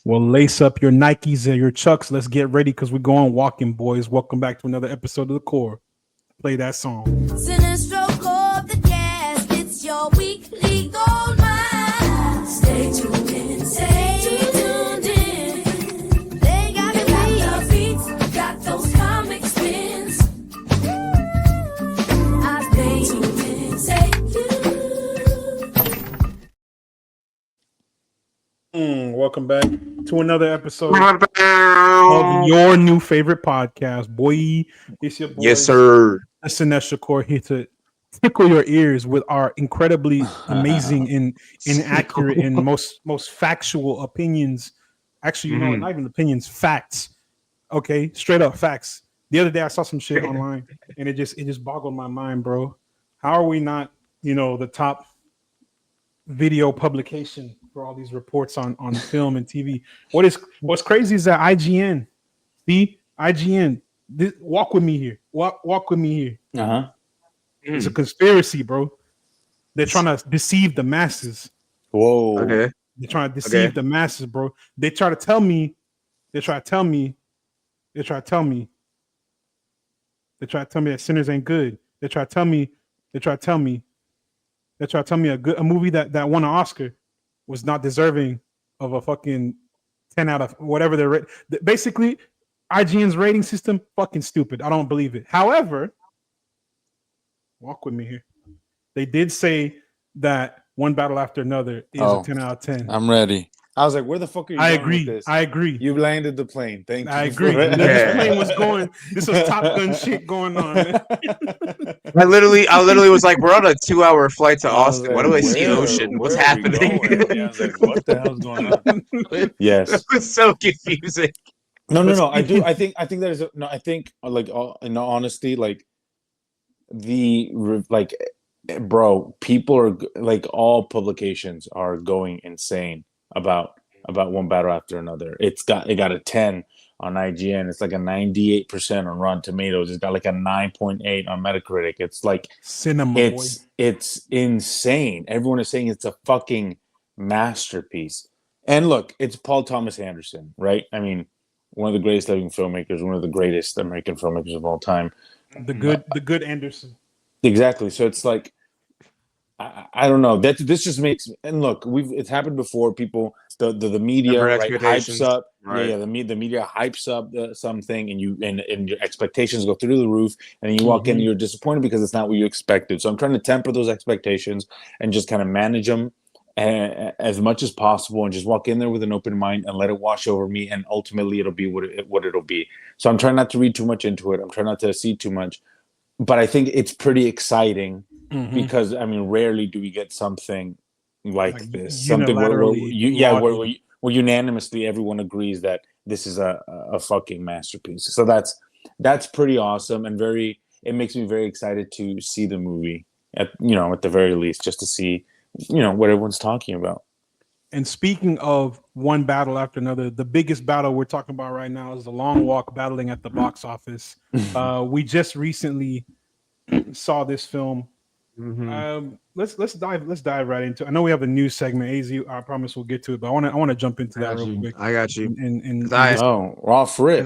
Well, lace up your Nikes and your Chucks. Let's get ready because we're going walking, boys. Welcome back to another episode of The Core. Play that song. Cinestro of the cast. It's your weekly gold mine. Stay tuned in. Stay tuned in. They got the beats. Got those comic spins. I stay tuned in. Stay tuned. Welcome back to another episode of your new favorite podcast, boy. It's your boy. Yes, sir. Cinestro Core here to tickle your ears with our incredibly amazing and inaccurate and most factual opinions. Actually, you know what? Not even opinions, facts. Okay, straight up facts. The other day I saw some shit online and it just boggled my mind, bro. How are we not, the top video publication for all these reports on film and TV? What's crazy is that IGN, walk with me here. Walk with me here. It's a conspiracy, bro. They're trying to deceive the masses. Whoa. Okay. They're trying to deceive the masses, bro. They try to tell me that sinners ain't good. They try to tell me a movie that won an Oscar was not deserving of a fucking 10 out of whatever they're basically IGN's rating system fucking stupid. I don't believe it. However, walk with me here. They did say that One Battle After Another is a 10 out of 10. I'm ready. I was like, where the fuck are you going with this? I agree. You landed the plane. Thank you. I agree. This plane was going. This was Top Gun shit going on. Man. I literally was like, we're on a 2-hour flight to Austin. What do I see? Ocean. What's happening? Yeah, I was like, what the hell's going on? Yes. It was so confusing. No. I think that is no. I think like in all honesty, like bro, people are like all publications are going insane about One Battle After Another. It got a 10 on IGN. It's like a 98% on Rotten Tomatoes. It's got like a 9.8 on Metacritic. It's like cinema. It's insane. Everyone is saying it's a fucking masterpiece. And look, it's Paul Thomas Anderson, right? I mean, one of the greatest living filmmakers, one of the greatest American filmmakers of all time. The good Anderson. Exactly. So it's like, I don't know. This just makes, and look, it's happened before. People, the media hypes up. Right. Yeah, the media hypes up something, and your expectations go through the roof, and then you walk in and you're disappointed because it's not what you expected. So I'm trying to temper those expectations and just kind of manage them as much as possible, and just walk in there with an open mind and let it wash over me, and ultimately it'll be what it'll be. So I'm trying not to read too much into it. I'm trying not to see too much, but I think it's pretty exciting. Because I mean, rarely do we get something like this. Something where unanimously everyone agrees that this is a fucking masterpiece. So that's pretty awesome and it makes me very excited to see the movie at the very least, just to see what everyone's talking about. And speaking of One Battle After Another, the biggest battle we're talking about right now is The Long Walk battling at the box office. We just recently saw this film. Let's dive right into it. I know we have a news segment. AZ, I promise we'll get to it, but I want to jump into that real quick. I got you. We're off for it.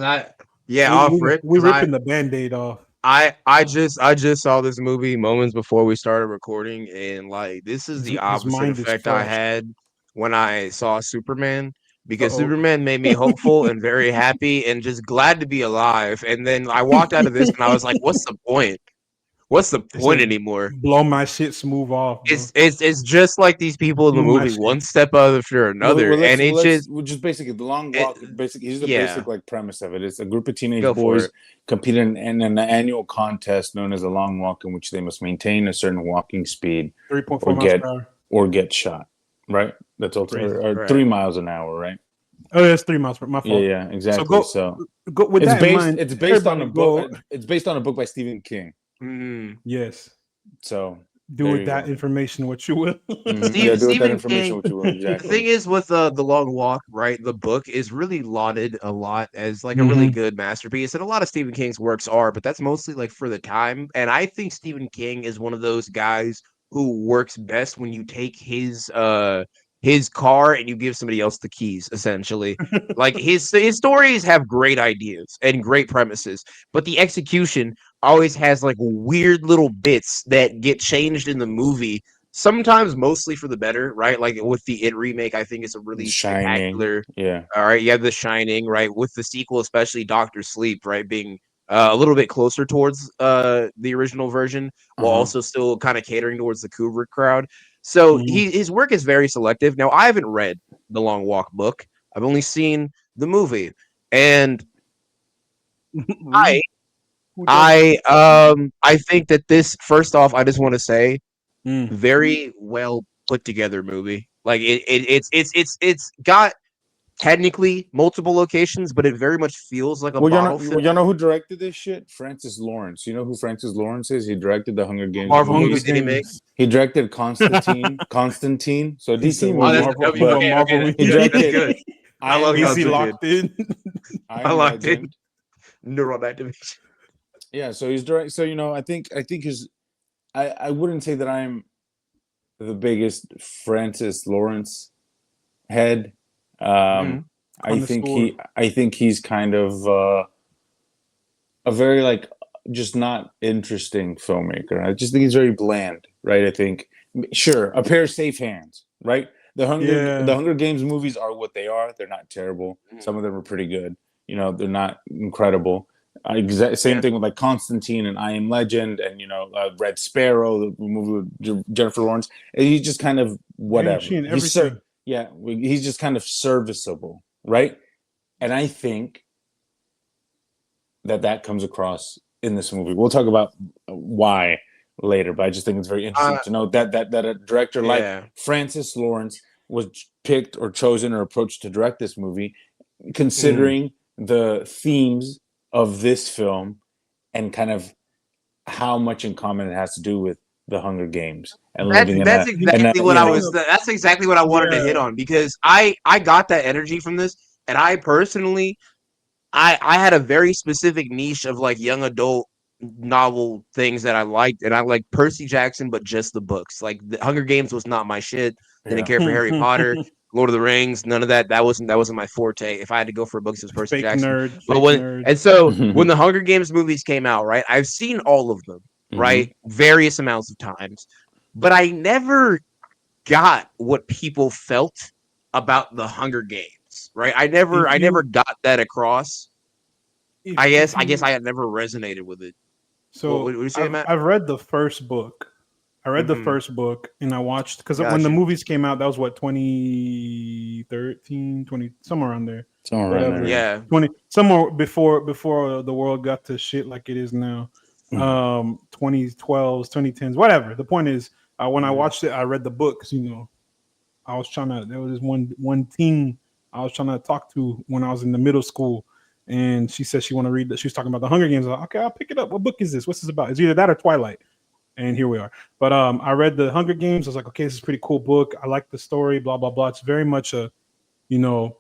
We're ripping the Band-Aid off. I just saw this movie moments before we started recording, and like this is the opposite effect I had when I saw Superman. Because Superman made me hopeful and very happy and just glad to be alive. And then I walked out of this and I was like, what's the point? What's the point anymore? Blow my shit smooth off. It's just like these people in the movie, one step after another, and just basically The Long Walk. Basically, here's the basic like premise of it. It's a group of teenage boys compete in an annual contest known as the Long Walk, in which they must maintain a certain walking speed 3.4 miles per hour or get shot. Right? That's ultimately 3 miles an hour. Right? Oh, that's 3 miles per. My fault. Yeah, exactly. So go with that in mind. It's based on a book. It's based on a book by Stephen King. Yes. So do with that information what you will. Stephen King. Exactly. The thing is with the Long Walk, right? The book is really lauded a lot as like a really good masterpiece, and a lot of Stephen King's works are, but that's mostly like for the time. And I think Stephen King is one of those guys who works best when you take his his car and you give somebody else the keys, essentially. Like his stories have great ideas and great premises, but the execution always has like weird little bits that get changed in the movie. Sometimes mostly for the better, right? Like with the It remake, I think it's a really Shining, spectacular. yeah. All right, you have The Shining, right? With the sequel, especially Doctor Sleep, right, being a little bit closer towards the original version, while also still kind of catering towards the Kubrick crowd. So his work is very selective. Now, I haven't read The Long Walk book. I've only seen the movie, and I I think that this, first off, I just want to say, very well put together movie. Like it's got technically multiple locations, but it very much feels like a bottle film. Y'all know who directed this shit? Francis Lawrence. You know who Francis Lawrence is? He directed the Hunger Games. Marvel movies did he make? He directed Constantine. Constantine. So DC movie. Marvel. He directed. Good. I love Constantine. Locked in. I locked in. Neural activation. Yeah. So he's direct. So I think his. I wouldn't say that I'm the biggest Francis Lawrence head. I think he's kind of a very like just not interesting filmmaker. I just think he's very bland, right? I think sure, a pair of safe hands, right? The Hunger Games movies are what they are. They're not terrible. Some of them are pretty good. They're not incredible. Same thing with like Constantine and I Am Legend and Red Sparrow, the movie with Jennifer Lawrence. And he's just kind of whatever. He's just kind of serviceable, right? And I think that comes across in this movie. We'll talk about why later, but I just think it's very interesting to know that a director like Francis Lawrence was picked or chosen or approached to direct this movie, considering the themes of this film and kind of how much in common it has to do with the Hunger Games and that's exactly what I wanted to hit on, because I got that energy from this, and I personally I had a very specific niche of like young adult novel things that I liked, and I liked Percy Jackson, but just the books. Like the Hunger Games was not my shit. Didn't care for Harry Potter, Lord of the Rings, none of that. That wasn't my forte. If I had to go for books, it was Percy Jackson. When the Hunger Games movies came out, right, I've seen all of them, right, various amounts of times, but I never got what people felt about the Hunger Games, right? I never got that across. I guess I had never resonated with it. So what you saying, Matt? I've read the first book. The first book, and I watched, because when the movies came out, that was what, 2013, 20, somewhere around there. Yeah. 20, somewhere before the world got to shit like it is now. 2012s, 2010s, whatever. The point is, when I watched it, I read the book, because I was trying to, there was this one teen I was trying to talk to when I was in the middle school, and she said she wanted to read that. She was talking about the Hunger Games. I was like, okay, I'll pick it up. What book is this? What's this about? It's either that or Twilight. And here we are. But I read the Hunger Games. I was like, okay, this is a pretty cool book. I like the story, blah, blah, blah. It's very much it's every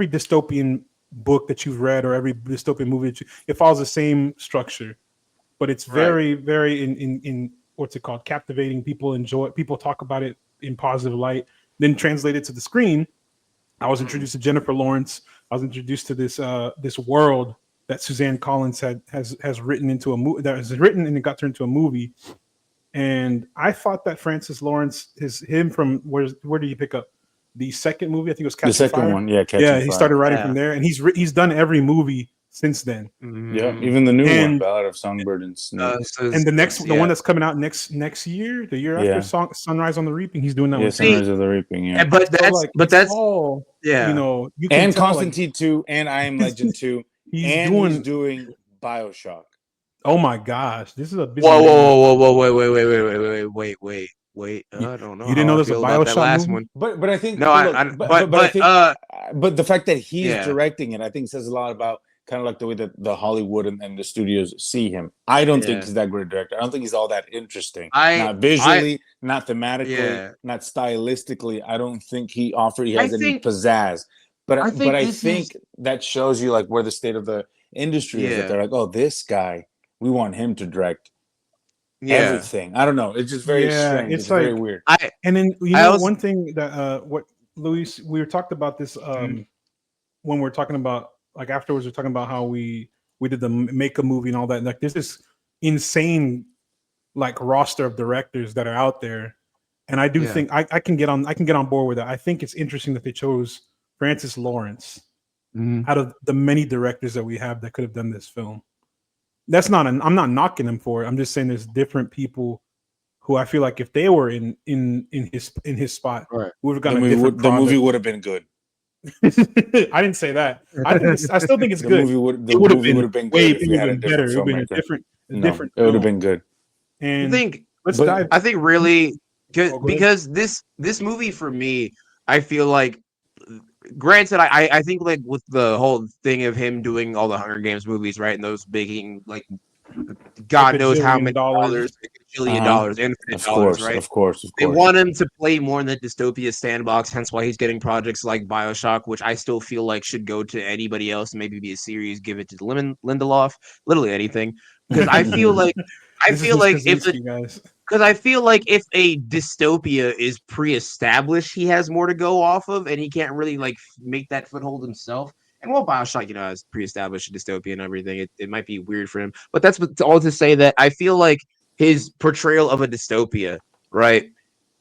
dystopian book that you've read, or every dystopian movie it follows the same structure. But it's very, very in what's it called? Captivating. People enjoy it. People talk about it in positive light. Then translated to the screen, I was introduced to Jennifer Lawrence. I was introduced to this world that Suzanne Collins has written into a movie, that is written and it got turned into a movie. And I thought that Francis Lawrence from where did he pick up the second movie? I think it was Catching Fire. The second one, yeah. He started writing from there, and he's done every movie since then. Yeah, even the new one, Ballad of Songbird and Snake. And the one that's coming out next year, the year after, Sunrise on the Reaping, he's doing that one. Sunrise on the Reaping, yeah. But that's all, you can and tell, Constantine 2 and I Am Legend 2. He's doing BioShock. Oh my gosh, this is a busy whoa, wait. I don't know. You didn't know there's a BioShock last movie? one. But I think but the fact that he's directing it, I think says a lot about kind of like the way that the Hollywood and the studios see him. I don't think he's that great a director. I don't think he's all that interesting. Not visually, not thematically, not stylistically. I don't think he has any pizzazz. But I think that shows you like where the state of the industry is. That they're like, oh, this guy, we want him to direct everything. I don't know. It's just very strange. It's like, very weird. And then one thing that what Luis, we were talked about this when we're talking about like afterwards we're talking about how we did the make a movie and all that. Like there's this insane like roster of directors that are out there, and I do think I can get on board with that. I think it's interesting that they chose Francis Lawrence out of the many directors that we have that could have done this film. That's not I'm not knocking him for it. I'm just saying there's different people who I feel like if they were in his spot, we would have gotten a different product. The movie would have been good. I didn't say that. I still think it's good. The movie would have been good if we had a different filmmaker. It would have been good. And let's dive. I think really because this movie for me, I feel like, granted, I think like with the whole thing of him doing all the Hunger Games movies, right, and those making like God like knows how many dollars, $1 billion, infinite dollars, right? Of course. They want him to play more in the dystopia sandbox, hence why he's getting projects like BioShock, which I still feel like should go to anybody else, maybe be a series, give it to Lindelof, literally anything. Because I feel like if a dystopia is pre-established, he has more to go off of, and he can't really like make that foothold himself. And while BioShock, has pre-established dystopia and everything, it might be weird for him. But that's all to say that I feel like his portrayal of a dystopia, right,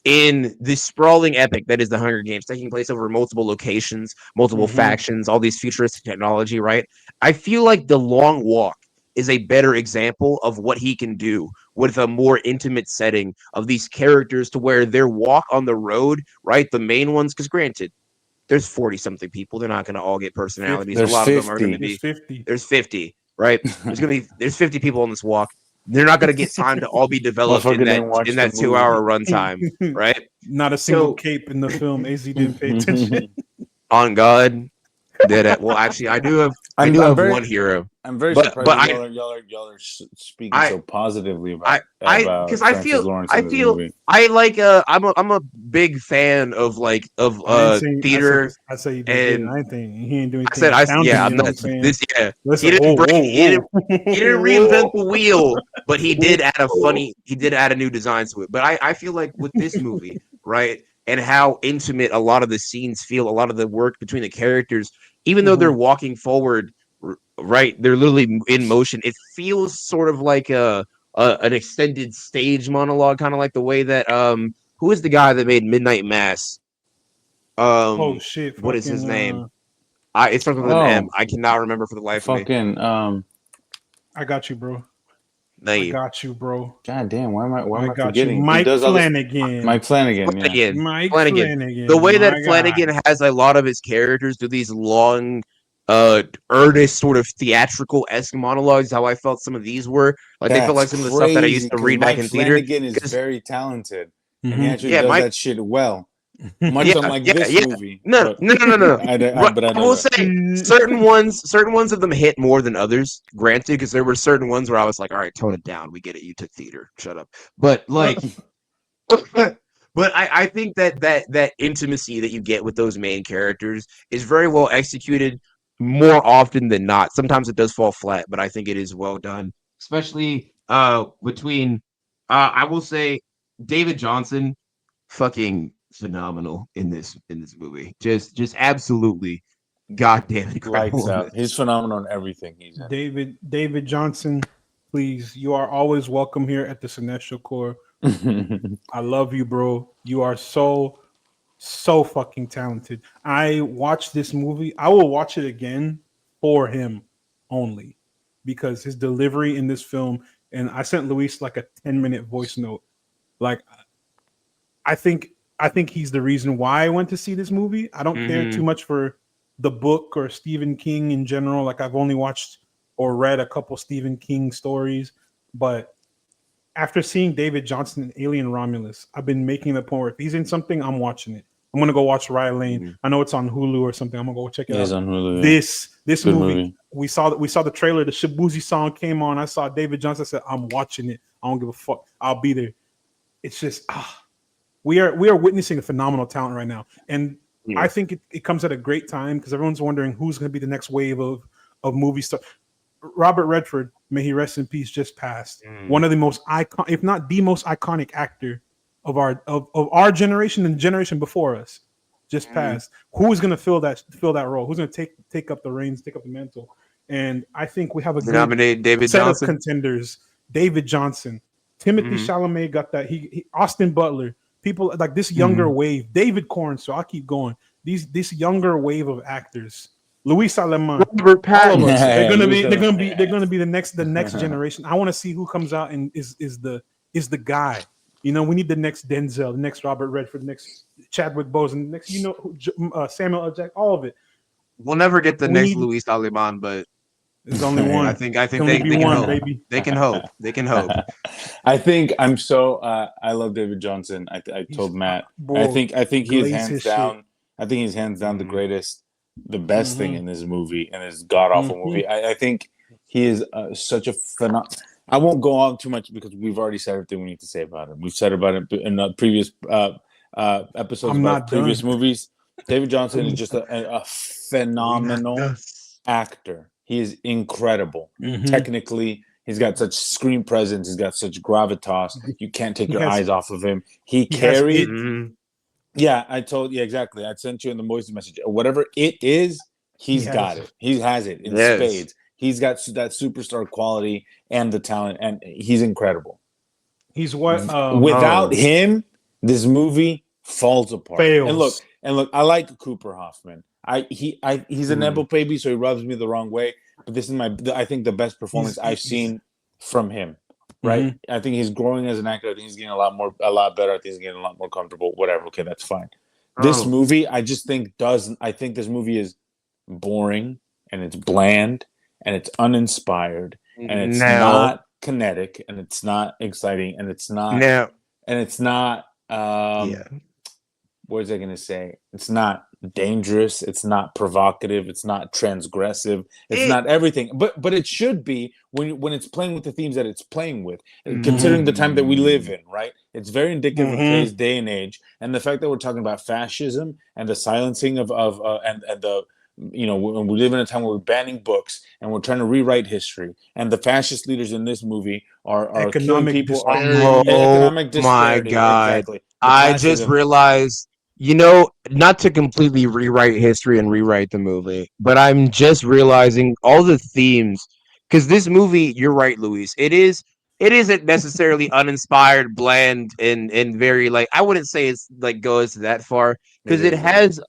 in this sprawling epic that is the Hunger Games, taking place over multiple locations, multiple factions, all these futuristic technology, right? I feel like The Long Walk is a better example of what he can do with a more intimate setting of these characters, to where their walk on the road, right, the main ones, because granted, there's 40-something people. They're not going to all get personalities. There's a lot 50. of them are going to be. 50. There's 50, right? There's 50 people on this walk. They're not going to get time to all be developed in that 2-hour runtime, right? Not a single cape in the film. AZ didn't pay attention. On God, well, actually, I do have one hero. I'm very surprised y'all are speaking so positively about because I feel I'm a big fan of theater. I say you did. I think he ain't doing. I said I'm not this. Yeah, he didn't reinvent the wheel, but he did add a new design to it. But I feel like with this movie, right, and how intimate a lot of the scenes feel, a lot of the work between the characters, even though they're walking forward. Right, they're literally in motion. It feels sort of like an extended stage monologue, kind of like the way that who is the guy that made Midnight Mass? Oh shit! What is his name? It starts with an M. I cannot remember for the life of me. I got you, bro. I got you, bro. God damn! Why am I forgetting? Mike Flanagan. Mike Flanagan. The way that Flanagan has a lot of his characters do these long, earnest sort of theatrical-esque monologues. How I felt some of these were like they felt like some of the stuff that I used to read back in theater. Flanagan is very talented, and he actually does that shit well. Much unlike this movie. No. I will say certain ones of them hit more than others. Granted, because there were certain ones where I was like, "All right, tone it down. We get it. You took theater. Shut up." But like, but I think that intimacy that you get with those main characters is very well executed. More often than not, sometimes it does fall flat, but I think it is well done. Especially between, I will say, David Jonsson, fucking phenomenal in this movie. Just absolutely goddamn incredible. Lights out. He's phenomenal in everything he's in. David Jonsson, please, you are always welcome here at the Cinestro Core. I love you, bro. You are so fucking talented. I watched this movie. I will watch it again for him only because his delivery in this film, and I sent Luis like a 10-minute voice note. Like, I think he's the reason why I went to see this movie. I don't care too much for the book or Stephen King in general. Like, I've only watched or read a couple Stephen King stories, but after seeing David Jonsson in Alien Romulus, I've been making the point where if he's in something, I'm watching it. I'm gonna go watch Rye Lane. I know it's on Hulu or something. I'm gonna go check it out. It's on Hulu. This movie. We saw the trailer. The Shibuya song came on. I saw David Jonsson. I said, I'm watching it. I don't give a fuck. I'll be there. It's just we are witnessing a phenomenal talent right now, and I think it comes at a great time because everyone's wondering who's gonna be the next wave of movie stars. Robert Redford, may he rest in peace, just passed. One of the most icon, if not the most iconic actor of our generation and the generation before us, just passed. Who is going to fill that role? Who's going to take up the reins, take up the mantle? And I think we have a good nominate David set Jonsson. of contenders. David Jonsson, Timothy Chalamet got that. He Austin Butler, people like this younger wave. David Corn. So I'll keep going. This younger wave of actors. Luis Aleman, Robert Pattinson. all of us. They're gonna be the next generation. I want to see who comes out and is the guy. You know, we need the next Denzel, the next Robert Redford, the next Chadwick Boseman, the next Samuel L. Jackson, all of it. We'll never get the next Luis Aleman, but there's only one. I think they can hope. Baby. They can hope. They can hope. I think I'm so. I love David Jonsson. I told Matt. I think he is hands down. I think he's hands down the greatest, the best thing in this movie, and this god awful movie. I think he is such a phenomenal. I won't go on too much because we've already said everything we need to say about him. We've said about it in previous episodes about previous movies. David Jonsson is just a phenomenal actor. He is incredible. Technically, he's got such screen presence. He's got such gravitas. You can't take your eyes off of him. He carried. Yeah, exactly. I sent you in the voice message. Whatever it is, he's got it. He has it in spades. He's got that superstar quality and the talent, and he's incredible. He's what? Without him, this movie falls apart. Fails. And look, I like Cooper Hoffman. He's a Nepo baby, so he rubs me the wrong way. But this is I think the best performance I've seen from him. Right? I think he's growing as an actor. I think he's getting a lot better. I think he's getting a lot more comfortable. Whatever. Okay, that's fine. This movie, I just think I think this movie is boring and it's bland and it's uninspired and it's not kinetic and it's not exciting and it's not what was I going to say? It's not dangerous. It's not provocative. It's not transgressive. It's not everything. But it should be when it's playing with the themes that it's playing with, considering the time that we live in, right? It's very indicative of today's day and age. And the fact that we're talking about fascism and the silencing of and the when we live in a time where we're banning books and we're trying to rewrite history, and the fascist leaders in this movie are economic killing people. Economic disparity. My God! Exactly. I just realized. Not to completely rewrite history and rewrite the movie, but I'm just realizing all the themes. Because this movie, you're right, Luis. It isn't necessarily uninspired, bland, and very I wouldn't say it's goes that far because it has.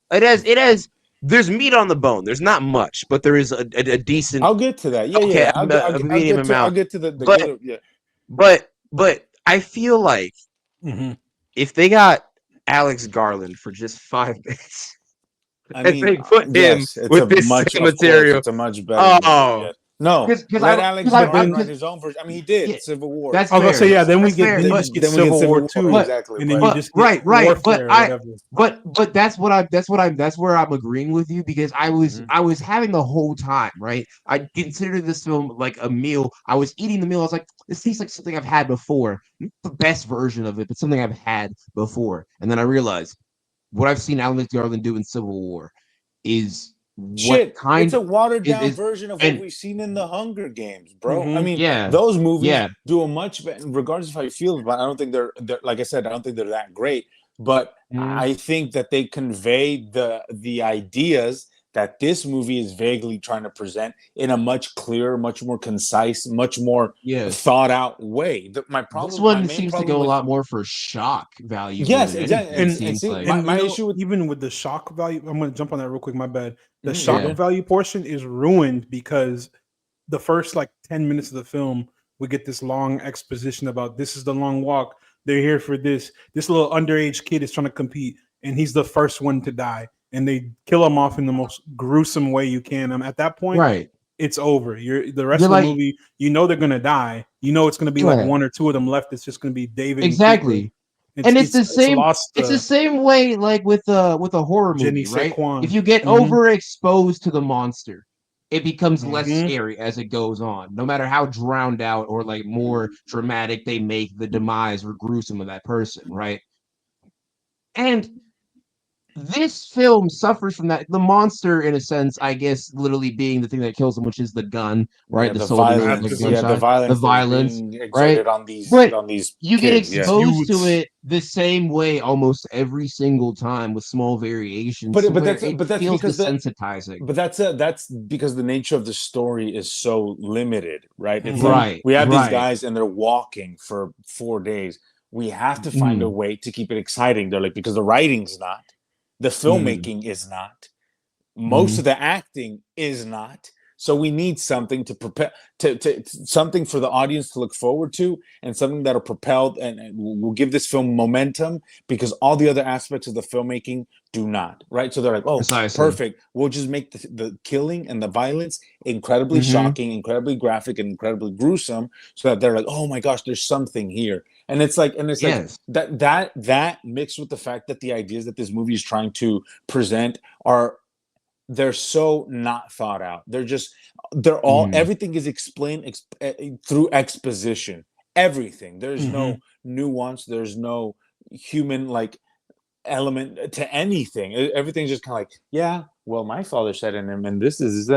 There's meat on the bone. There's not much, but there is a decent. I'll get to that. I'll get to the good. Yeah. But I feel like if they got Alex Garland for just 5 minutes. They put him with this material. It's a much better. No, let Alex Garland write his own version. I mean, he did Civil War. That's fair. So then we get Civil War 2, exactly. And then you just right. But that's where I'm agreeing with you because I was having the whole time right. I considered this film like a meal. I was eating the meal. I was like, this tastes like something I've had before. Not the best version of it, but something I've had before. And then I realized what I've seen Alex Garland do in Civil War is. It's a watered down version of what we've seen in the Hunger Games, bro. I mean, those movies do a much better, regardless of how you feel about it. I don't think they're like I said, I don't think they're that great, but I think that they convey the ideas that this movie is vaguely trying to present in a much clearer, much more concise, much more thought out way. My problem. This one seems to go a lot more for shock value. Yes, exactly. And my issue with even with the shock value, I'm going to jump on that real quick. My bad. The shock value portion is ruined because the first 10 minutes of the film, we get this long exposition about this is the long walk. They're here for this. This little underage kid is trying to compete, and he's the first one to die. And they kill him off in the most gruesome way you can. At that point, it's over. The rest of the movie, they're gonna die. It's gonna be one or two of them left. It's just gonna be David. Exactly. It's the same. It's the same way, with a horror movie, right? If you get overexposed to the monster, it becomes less scary as it goes on. No matter how drowned out or more dramatic they make the demise or gruesome of that person, right? And this film suffers from that. The monster, in a sense, I guess, literally being the thing that kills him, which is the gun, right? The soldiers, violence, the gunshot, the violence, being right? exerted on these But you get kids. Yeah. exposed to it the same way almost every single time with small variations, to where it feels desensitizing. That's because the nature of the story is so limited, right? It's Right. like we have these guys and they're walking for 4 days. We have to find a way to keep it exciting. They're like, because the writing's not, the filmmaking is not, most of the acting is not. So we need something to prepare, to something for the audience to look forward to, and something that'll propel and will give this film momentum, because all the other aspects of the filmmaking do not, right? So they're like, oh, perfect. We'll just make the killing and the violence incredibly shocking, incredibly graphic, and incredibly gruesome, so that they're like, oh my gosh, there's something here. And it's like that mixed with the fact that the ideas that this movie is trying to present they're so not thought out. They're all everything is explained through exposition. Everything. There's no nuance. There's no human element to anything. Everything's just kind of like, yeah, well, my father said in him, and this is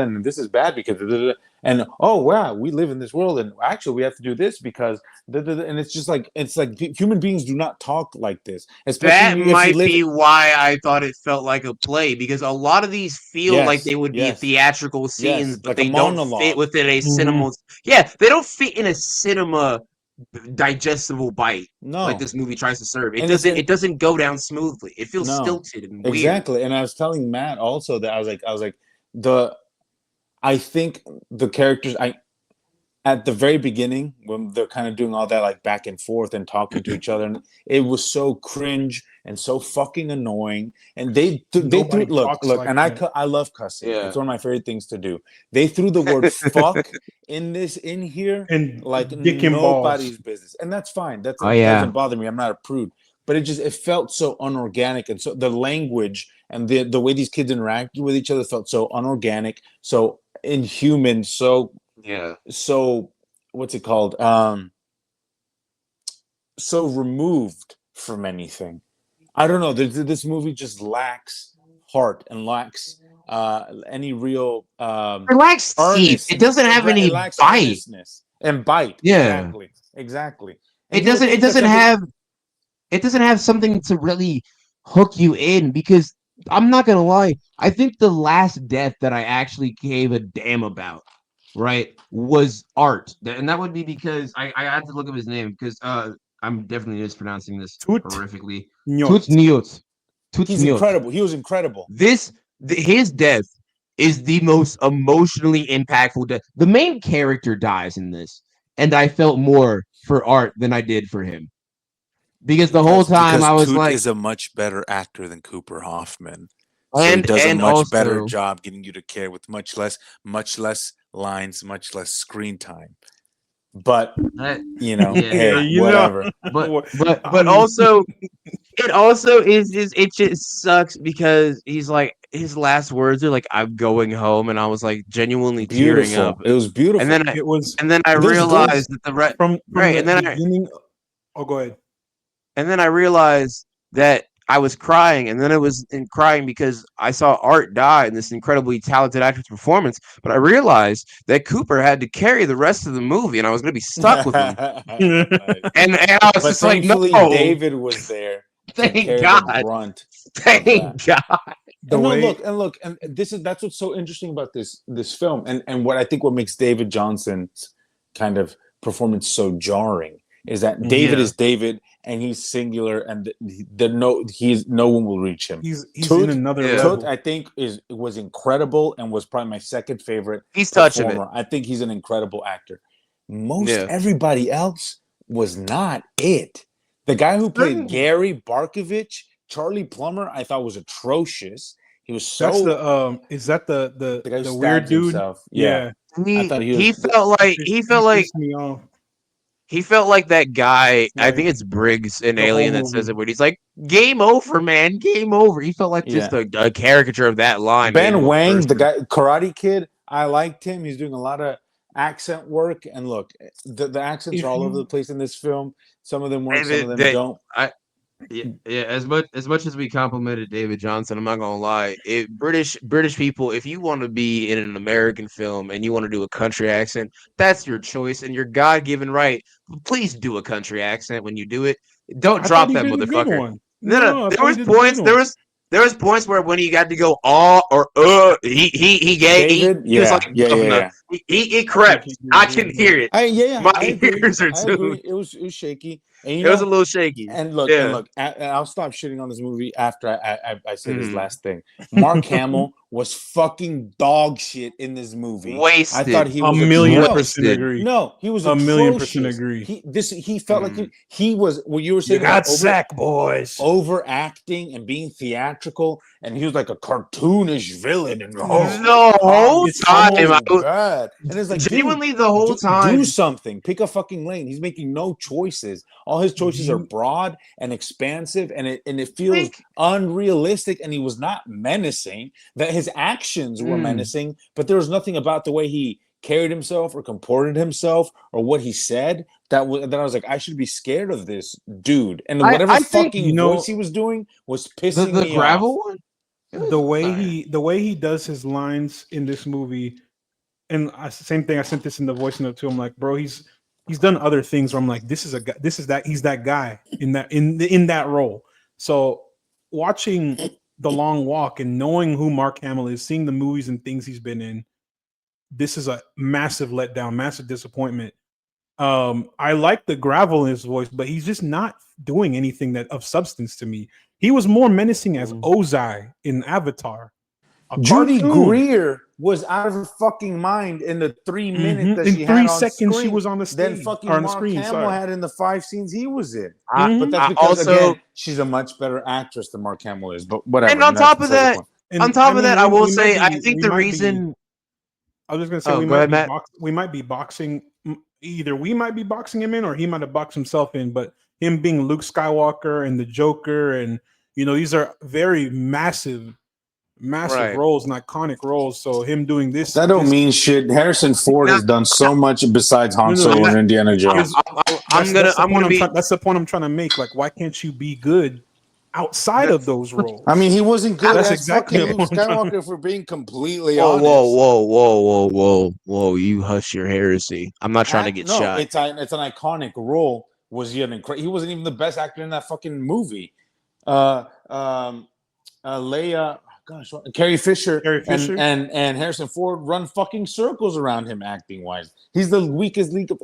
bad because, and oh wow, we live in this world, and actually we have to do this because, and it's just like human beings do not talk like this. That might be why I thought it felt like a play, because a lot of these feel like they would be theatrical scenes, but they don't fit within a cinema. Yeah, they don't fit in a cinema digestible bite like this movie tries to serve. It doesn't go down smoothly. It feels stilted and weird. Exactly. And I was telling Matt also that I was like I think the characters at the very beginning, when they're kind of doing all that back and forth and talking to each other, and it was so cringe and so fucking annoying. And they threw look, and I love cussing. Yeah. It's one of my favorite things to do. They threw the word "fuck" in here, and like nobody's business, and that's fine. It doesn't bother me. I'm not a prude, but it felt so unorganic, and so the language and the way these kids interacted with each other felt so unorganic, so inhuman, so. Yeah. So what's it called? So removed from anything. I don't know. This movie just lacks heart and lacks any real it lacks teeth. It doesn't have any bite. And bite. Yeah. Exactly. And it doesn't have something to really hook you in, because I'm not gonna lie, I think the last death that I actually gave a damn about, right, was Art, and that would be because I had to look up his name, because I'm definitely mispronouncing this horrifically. Toots Nyot. He's incredible. He was incredible. His death is the most emotionally impactful death. The main character dies in this, and I felt more for Art than I did for him, because the whole time I was Toot like, is a much better actor than Cooper Hoffman. So he does a much better job getting you to care with much less lines, much less screen time. But whatever. But also, it just sucks, because he's like, his last words are like, "I'm going home," and I was like genuinely tearing up. It was beautiful. And then I realized that go ahead. And then I realized that I was crying, and then I was crying because I saw Art die in this incredibly talented actor's performance. But I realized that Cooper had to carry the rest of the movie, and I was going to be stuck with him. and I was just like, no. David was there. Thank God. Thank God. And that's what's so interesting about this film, and what I think what makes David Jonsson's kind of performance so jarring is that David is David, and he's singular, and no one will reach him. He's in another level. Toot, I think, was incredible, and was probably my second favorite. He's touching it. I think he's an incredible actor. Everybody else was not it. The guy who played Gary Barkovich, Charlie Plummer, I thought was atrocious. He was so. That's the is that the weird dude? Himself. Yeah. I thought he felt like that guy. I think it's Briggs in Alien that says it, where he's like, "Game over, man, game over." He felt like just a caricature of that line. Ben Wang, the guy, Karate Kid, I liked him. He's doing a lot of accent work, and look, the accents are all over the place in this film. Some of them work, some of them don't. Yeah. As much as we complimented David Jonsson, I'm not gonna lie. British people, if you want to be in an American film and you want to do a country accent, that's your choice and your God-given right. Please do a country accent when you do it. Don't I thought drop he that did a good motherfucker. one. No. No, I There thought he was did a good points. one. There was points where when he got to go or he gave David, he was like yeah. he I think crept. he did I good. can hear it. My I agree. ears are I agree. tuned. It was shaky, and It was a little shaky. and Yeah. look. And I'll stop shitting on this movie after I say this Mhm. last thing. Mark Hamill was fucking dog shit in this movie. I thought Wasted. he A was million no, percent Wasted. agree. no, he was A million percent atrocious. agree. He felt like he was what you were You saying about got sack, boys. overacting and being theatrical, and he was like a cartoonish villain, and The whole It's time, almost bad. And it's like, dude, genuinely the whole do time. something. Pick a fucking lane. He's making no choices. All his choices are broad and expansive, and it feels Think, unrealistic. And he was not menacing. That his actions were menacing, but there was nothing about the way he carried himself or comported himself or what he said that I was like, I should be scared of this dude. And whatever I think fucking voice he was doing was pissing the me off. gravel one. the way he does his lines in this movie, and same thing. I sent this in the voice note to him. Like, bro, he's done other things where I'm like, this is a guy. This is that. He's that guy in that role. So watching The Long Walk and knowing who Mark Hamill is, seeing the movies and things he's been in, this is a massive letdown, massive disappointment. I like the gravel in his voice, but he's just not doing anything that of substance to me. He was more menacing as Ozai in Avatar. Judy Cartoon. Greer was out of her fucking mind in the 3 minutes that in she 3 had on seconds screen. she was on the stage, Then fucking or on the Mark screen. Hamill had in the 5 scenes he was in. But that's I because also, again, she's a much better actress than Mark Hamill is. But whatever. and on That's top of beside the that, point. And I mean, I will we might say, I be, think we the might be. reason. I was just gonna say Oh, go ahead, Matt. we might be boxing. Either we might be boxing him in, or he might have boxed himself in. But him being Luke Skywalker and the Joker, and these are very massive Right. roles and iconic roles. So him doing this, That don't mean shit. Harrison Ford has done so much besides Han Solo and Indiana Jones. I'm gonna be. That's the point I'm trying to make. Like, why can't you be good outside of those roles? I mean, he wasn't good That's as exactly fucking Luke what I'm trying to- Skywalker, for being completely Whoa, honest. whoa! You hush your heresy. I'm not trying to get No, shot. it's an iconic role. Was he he wasn't even the best actor in that fucking movie. Leia, gosh, Carrie Fisher, and Harrison Ford run fucking circles around him acting wise. He's the weakest link of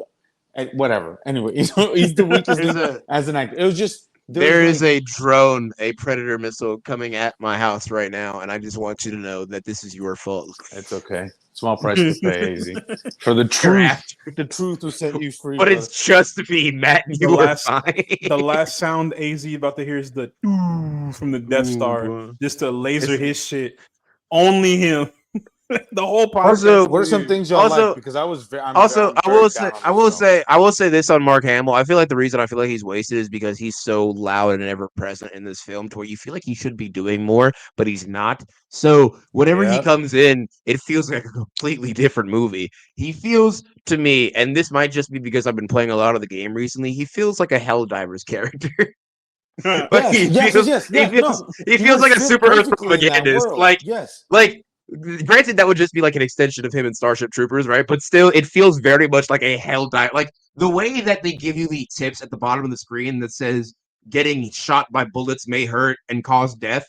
whatever. Anyway, he's the weakest link as an actor. It was just there is a drone, a predator missile coming at my house right now, and I just want you to know that this is your fault. It's okay. Small price to pay, easy. For the truth. The truth will set you free. But it's just to be Matt. You were fine. The last sound AZ about to hear is the from the Death Star, just to laser his shit. Only him. The whole podcast. Also, what are some things y'all like? Because I will say this on Mark Hamill. I feel like the reason I feel like he's wasted is because he's so loud and ever present in this film, to where you feel like he should be doing more, but he's not. So whenever he comes in, it feels like a completely different movie. He feels to me, and this might just be because I've been playing a lot of the game recently, he feels like a Helldivers character. But he feels like a super Earth propagandist. Like, granted, that would just be like an extension of him in Starship Troopers, right? But still, it feels very much like a Helldiver. Like, the way that they give you the tips at the bottom of the screen that says getting shot by bullets may hurt and cause death,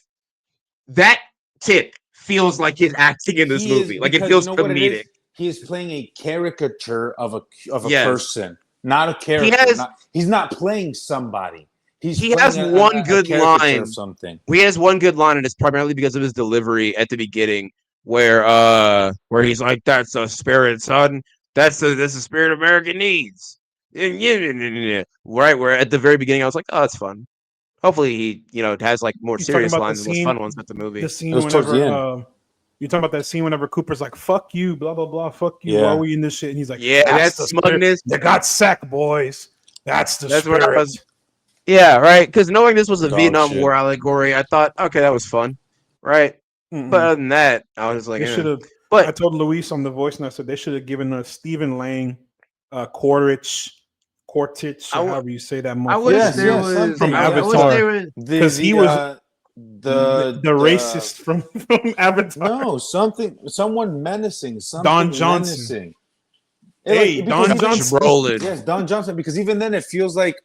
that tip feels like his acting in this movie. Like, it feels comedic. He is playing a caricature of a person, not a character. He's not playing somebody. He has one good line. He has one good line, and it's primarily because of his delivery at the beginning, where he's like, "That's a spirit, son. That's the spirit America needs." Right, where at the very beginning I was like, "Oh, that's fun." Hopefully, he has like more serious lines and less fun ones at the movie. The scene whenever you're talking about that scene whenever Cooper's like, "Fuck you, blah blah blah, fuck you." Why are we in this shit? And he's like, "Yeah, that's the smugness. You got sack, boys. That's the spirit." Where I was. Yeah, right. Because knowing this was a Vietnam War allegory, I thought, okay, that was fun, right? Mm-hmm. But other than that, I was like, But I told Luis on the voice, and I said they should have given us Stephen Lang, Quaritch, Quartich, or however you say that. I wish there was from Avatar because he was the racist from Avatar. Someone menacing, Don Jonsson. Menacing. Hey, Don Jonsson. Yes, Don Jonsson. Because even then, it feels like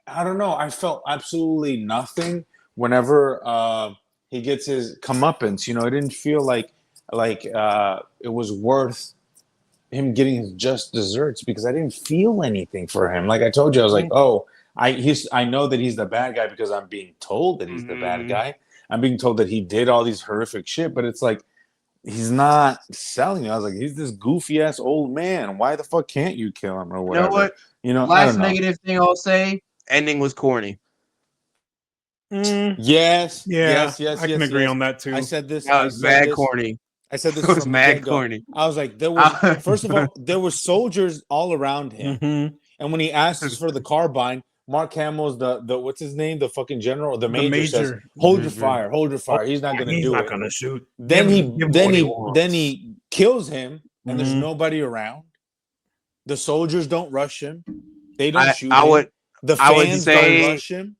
I don't know. I felt absolutely nothing whenever he gets his comeuppance. You know, it didn't feel like it was worth him getting his just desserts because I didn't feel anything for him. Like I told you, I was like, oh, I know that he's the bad guy because I'm being told that he's the bad guy. I'm being told that he did all these horrific shit, but it's like he's not selling it. I was like, he's this goofy ass old man. Why the fuck can't you kill him or whatever? You know what? You know, last negative thing I'll say. Ending was corny. Yes. I can agree on that too. I said this. That was mad corny. I said this was from mad corny. I was like, there was first of all, there were soldiers all around him, and when he asks for the carbine, Mark Hamill's the what's his name, the fucking general, the major says, "Hold your fire, hold your fire." He's not gonna do it. He's not gonna shoot. Then he kills him, and there's nobody around. The soldiers don't rush him. They don't shoot him. The fans don't rush him.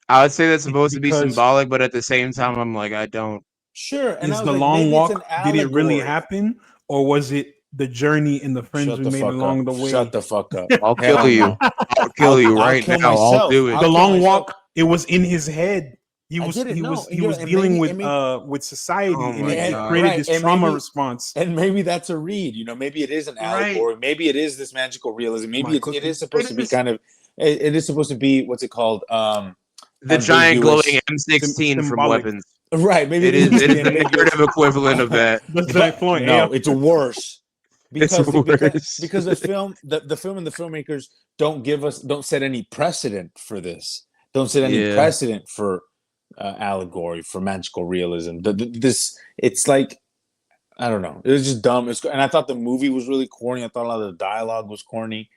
I would say that's supposed to be symbolic, but at the same time, I'm like, I don't. Sure. And is the long walk, did it really happen? Or was it the journey and the friends we made along the way? Shut the fuck up. I'll kill you. I'll kill you right now. I'll do it. The long walk, it was in his head. He was dealing with society, and it created this trauma response. And maybe that's a read. You know, maybe it is an allegory. Maybe it is this magical realism. Maybe it is supposed to be kind of. It is supposed to be what's it called? The giant glowing M16 from Weapons. Right, maybe it is the narrative equivalent of that. That's the point. No, it's worse. Because the film and the filmmakers don't set any precedent for this. Don't set any precedent for allegory, for magical realism. It's like I don't know. It was just dumb. And I thought the movie was really corny. I thought a lot of the dialogue was corny.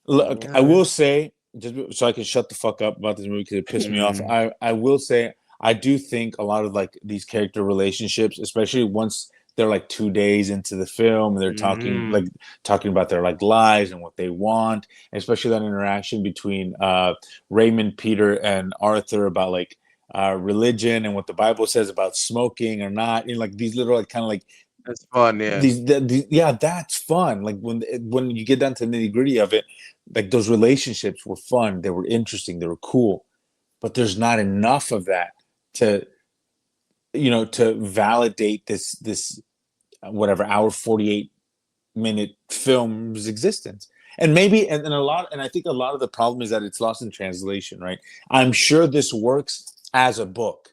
Look, I will say, just so I can shut the fuck up about this movie because it pissed me off. I will say. I do think a lot of like these character relationships, especially once they're like 2 days into the film and they're talking about their like lives and what they want, and especially that interaction between Raymond, Peter, and Arthur about like religion and what the Bible says about smoking or not, and like these little like kind of like that's fun, yeah. That's fun. Like when you get down to the nitty gritty of it, like those relationships were fun, they were interesting, they were cool, but there's not enough of that to validate this whatever hour 48-minute film's existence. And maybe and I think a lot of the problem is that it's lost in translation, right? I'm sure this works as a book,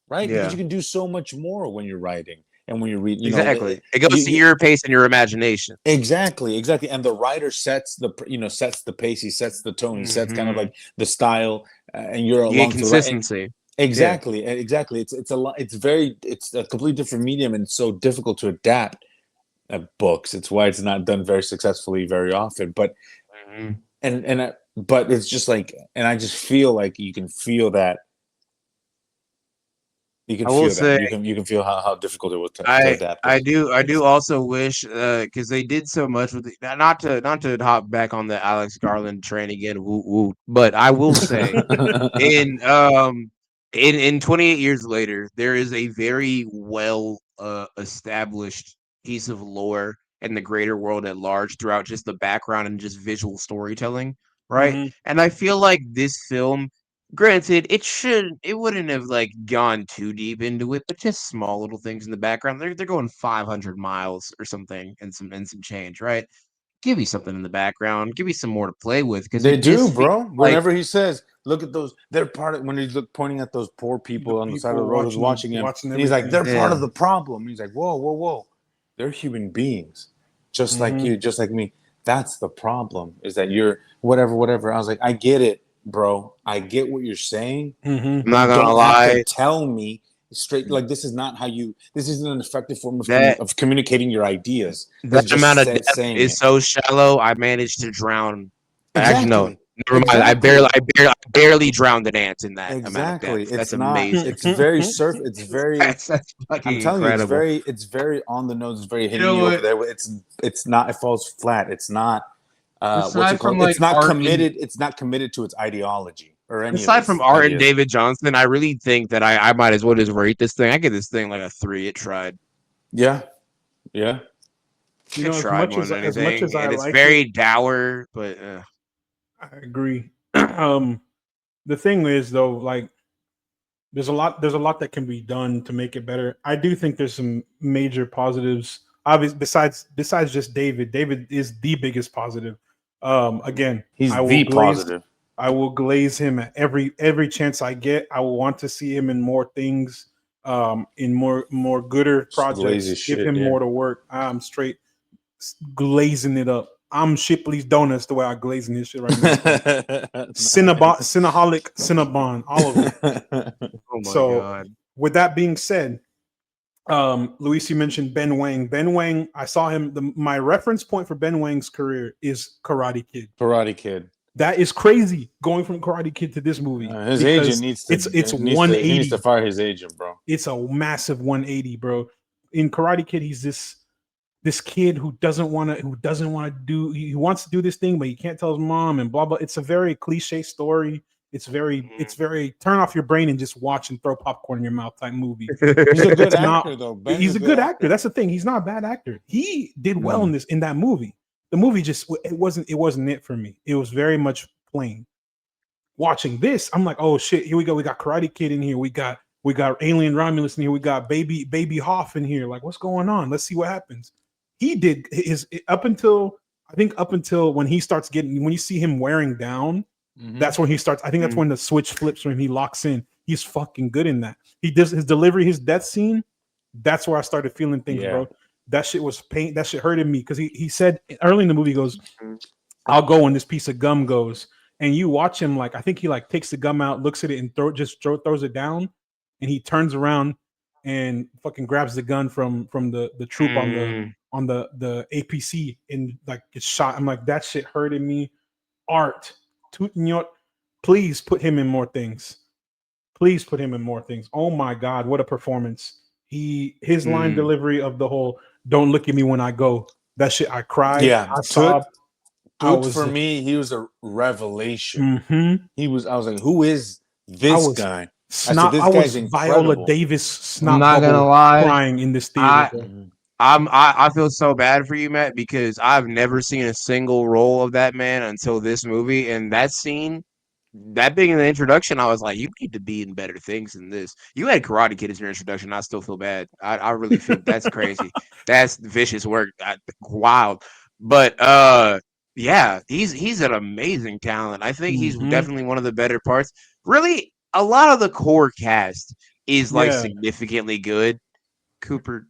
right? Because you can do so much more when you're writing and when you read. Exactly. It goes to your pace and your imagination. Exactly. And the writer sets the pace, he sets the tone, he sets kind of like the style, and you're along consistency. Exactly. It's a lot. It's a completely different medium, and it's so difficult to adapt books. It's why it's not done very successfully very often. But but it's just like, and I just feel like you can feel that. You can feel that. You can feel how difficult it was to adapt. I do also wish because they did so much with it, not to hop back on the Alex Garland train again. But I will say in 28 years later, there is a very well established piece of lore in the greater world at large throughout just the background and just visual storytelling, right? And I feel like this film, granted, it wouldn't have like gone too deep into it, but just small little things in the background. They're going 500 miles or something and some change, right? Give me something in the background. Give me some more to play with because they do, bro. Whenever he says, "Look at those," they're part of when he's pointing at those poor people on the side of the road who's watching him. And he's like, "They're part of the problem." He's like, "Whoa! They're human beings, just like you, just like me. That's the problem. Is that you're whatever." I was like, "I get it, bro. I get what you're saying. I'm not gonna lie. Tell me straight, like this is not how you. This isn't an effective form of communicating your ideas. That amount of depth is so shallow. I managed to drown. Exactly. Actually, no. Never mind. I barely drowned an ant in that amount of depth. That's amazing. It's very surf. It's very. that's fucking I'm telling incredible. It's very on the nose. It's very hitting you over there. It's not. It falls flat. It's not. what's it called? It's not committed. It's not committed to its ideology or any. Aside from art and David Jonsson, I really think that I might as well just rate this thing. I give this thing like a 3. It tried. Yeah. You know, as much as I and it's like very dour, but I agree. The thing is, though, like there's a lot that can be done to make it better. I do think there's some major positives. Obviously, besides just David. David is the biggest positive. Again, he's positive. I will glaze him at every chance I get. I will want to see him in more things, in more gooder projects. Give him more to work. I'm straight glazing it up. I'm Shipley's Donuts the way I glazing this shit right now. Cinnabon, all of it. Oh my God. With that being said, Luis, you mentioned Ben Wang. Ben Wang, I saw him. My reference point for Ben Wang's career is Karate Kid. Karate Kid. That is crazy. Going from Karate Kid to this movie. His agent needs to. It's 180. He needs to fire his agent, bro. It's a massive 180, bro. In Karate Kid, he's this kid who doesn't want to do. He wants to do this thing, but he can't tell his mom and blah blah. It's a very cliche story. It's very turn off your brain and just watch and throw popcorn in your mouth type movie. He's a good actor, though. He's a good actor. That's the thing. He's not a bad actor. He did well in that movie. The movie it wasn't it for me. It was very much plain. Watching this, I'm like, oh shit, here we go. We got Karate Kid in here. We got Alien Romulus in here. We got baby Hoff in here. Like, what's going on? Let's see what happens. He did his up until when he starts when you see him wearing down. That's when he starts. I think that's when the switch flips when he locks in. He's fucking good in that. He does his delivery, his death scene. That's where I started feeling things, bro. That shit was pain. That shit hurted me because he said early in the movie, he goes, "I'll go when this piece of gum goes." And you watch him I think he takes the gum out, looks at it, and throws it down, and he turns around and fucking grabs the gun from the troop on the APC and gets shot. I'm like, that shit hurted me. Art. Please put him in more things. Please put him in more things. Oh my God, what a performance. His line delivery of the whole "don't look at me when I go." That shit, I cried. Yeah, I sobbed. For me, he was a revelation. I was like, who is this guy? I was Viola Davis snot. I'm not gonna lie, crying in this theater. I feel so bad for you, Matt, because I've never seen a single role of that man until this movie. And that scene, that being in the introduction, I was like, you need to be in better things than this. You had Karate Kid as your introduction. I still feel bad. I really think that's crazy. That's vicious work. Wild. But yeah, he's an amazing talent. I think he's definitely one of the better parts. Really, a lot of the core cast is significantly good. Cooper's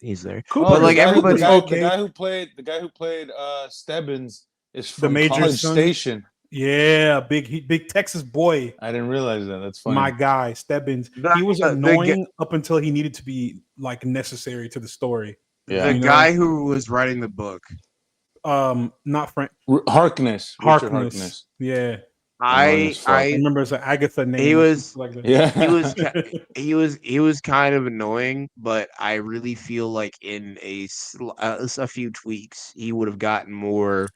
he's there. But everybody, the guy who played Stebbins is from the Major College Station. Yeah, big Texas boy. I didn't realize that. That's funny. My guy Stebbins. He was annoying up until he needed to be necessary to the story. Yeah, the guy who was writing the book. Not Frank Harkness. Yeah. I remember as an Agatha name. He was he was kind of annoying, but I really feel like in a few tweaks he would have gotten more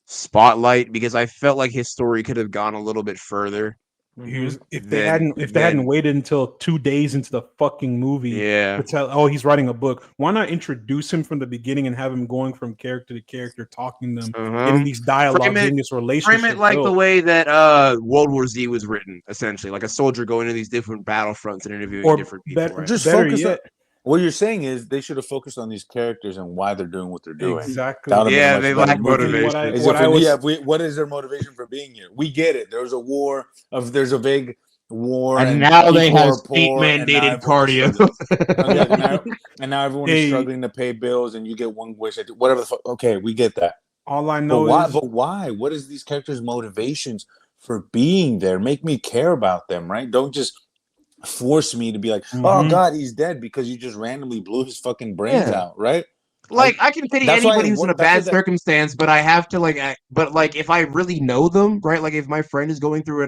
spotlight because I felt like his story could have gone a little bit further. If they hadn't waited until 2 days into the fucking movie to tell, he's writing a book, why not introduce him from the beginning and have him going from character to character, talking to them, getting these dialogues, in this relationship. Frame it like the way that World War Z was written, essentially, like a soldier going to these different battlefronts and interviewing different people. Just focus on what you're saying is they should have focused on these characters and why they're doing what they're doing. Exactly. Yeah, they lack motivation. What is their motivation for being here? We get it. There's a big war, and now they have state-mandated cardio. and now everyone is struggling to pay bills, and you get one wish. Whatever the fuck. Okay, we get that. All I know but why? What is these characters' motivations for being there? Make me care about them, right? Don't just force me to be like, oh God, he's dead because you just randomly blew his fucking brains out, right? Like I can pity anybody who's in a bad circumstance, but I have to but if I really know them, right? Like if my friend is going through